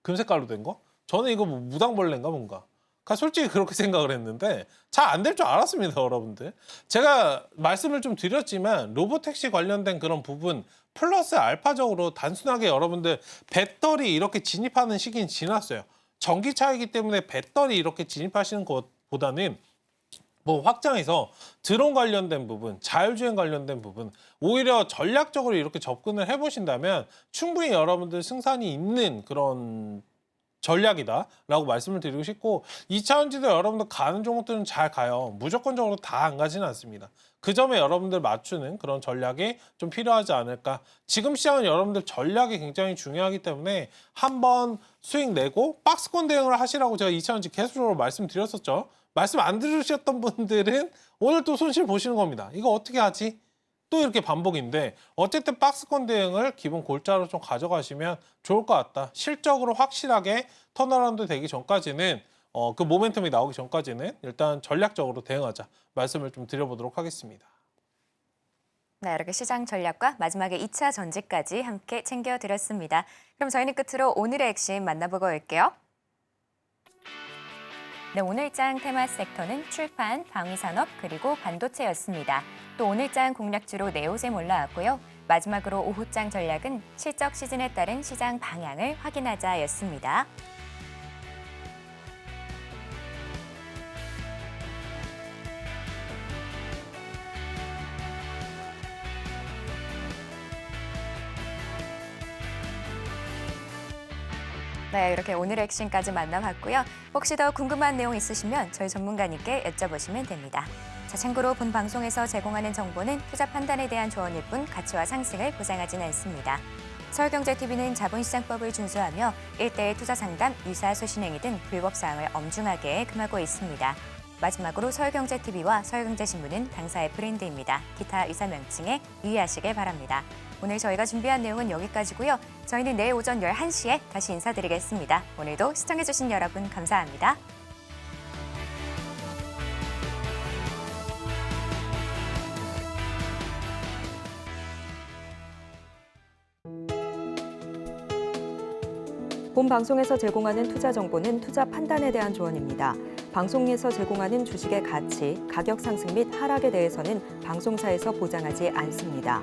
금색깔로 된 거? 저는 이거 뭐 무당벌레인가 뭔가. 그러니까 솔직히 그렇게 생각을 했는데 잘 안 될 줄 알았습니다, 여러분들. 제가 말씀을 좀 드렸지만 로보택시 관련된 그런 부분 플러스 알파적으로 단순하게 여러분들 배터리 이렇게 진입하는 시기는 지났어요. 전기차이기 때문에 배터리 이렇게 진입하시는 것보다는 뭐 확장해서 드론 관련된 부분, 자율주행 관련된 부분, 오히려 전략적으로 이렇게 접근을 해보신다면 충분히 여러분들 승산이 있는 그런 전략이다라고 말씀을 드리고 싶고, 2차전지도 여러분들 가는 종목들은 잘 가요. 무조건적으로 다 안 가지는 않습니다. 그 점에 여러분들 맞추는 그런 전략이 좀 필요하지 않을까. 지금 시장은 여러분들 전략이 굉장히 중요하기 때문에 한번 수익 내고 박스권 대응을 하시라고 제가 2차전지 계속적으로 말씀드렸었죠. 말씀 안 들으셨던 분들은 오늘 또 손실 보시는 겁니다. 이거 어떻게 하지? 또 이렇게 반복인데, 어쨌든 박스권 대응을 기본 골자로 좀 가져가시면 좋을 것 같다. 실적으로 확실하게 턴어라운드 되기 전까지는 그 모멘텀이 나오기 전까지는 일단 전략적으로 대응하자 말씀을 좀 드려보도록 하겠습니다. 네, 이렇게 시장 전략과 마지막에 2차 전지까지 함께 챙겨드렸습니다. 그럼 저희는 끝으로 오늘의 핵심 만나보고 올게요. 네, 오늘장 테마 섹터는 출판, 방위산업, 그리고 반도체였습니다. 또 오늘장 공략주로 네오셈 올라왔고요. 마지막으로 오후장 전략은 실적 시즌에 따른 시장 방향을 확인하자였습니다. 네, 이렇게 오늘의 핵심까지 만나봤고요. 혹시 더 궁금한 내용 있으시면 저희 전문가님께 여쭤보시면 됩니다. 자, 참고로 본 방송에서 제공하는 정보는 투자 판단에 대한 조언일 뿐 가치와 상승을 보장하지는 않습니다. 서울경제TV는 자본시장법을 준수하며 1:1 투자 상담, 유사 소신행위 등 불법 사항을 엄중하게 금하고 있습니다. 마지막으로 서울경제TV와 서울경제신문은 당사의 브랜드입니다. 기타 유사 명칭에 유의하시길 바랍니다. 오늘 저희가 준비한 내용은 여기까지고요. 저희는 내일 오전 11시에 다시 인사드리겠습니다. 오늘도 시청해주신 여러분 감사합니다. 본 방송에서 제공하는 투자 정보는 투자 판단에 대한 조언입니다. 방송에서 제공하는 주식의 가치, 가격 상승 및 하락에 대해서는 방송사에서 보장하지 않습니다.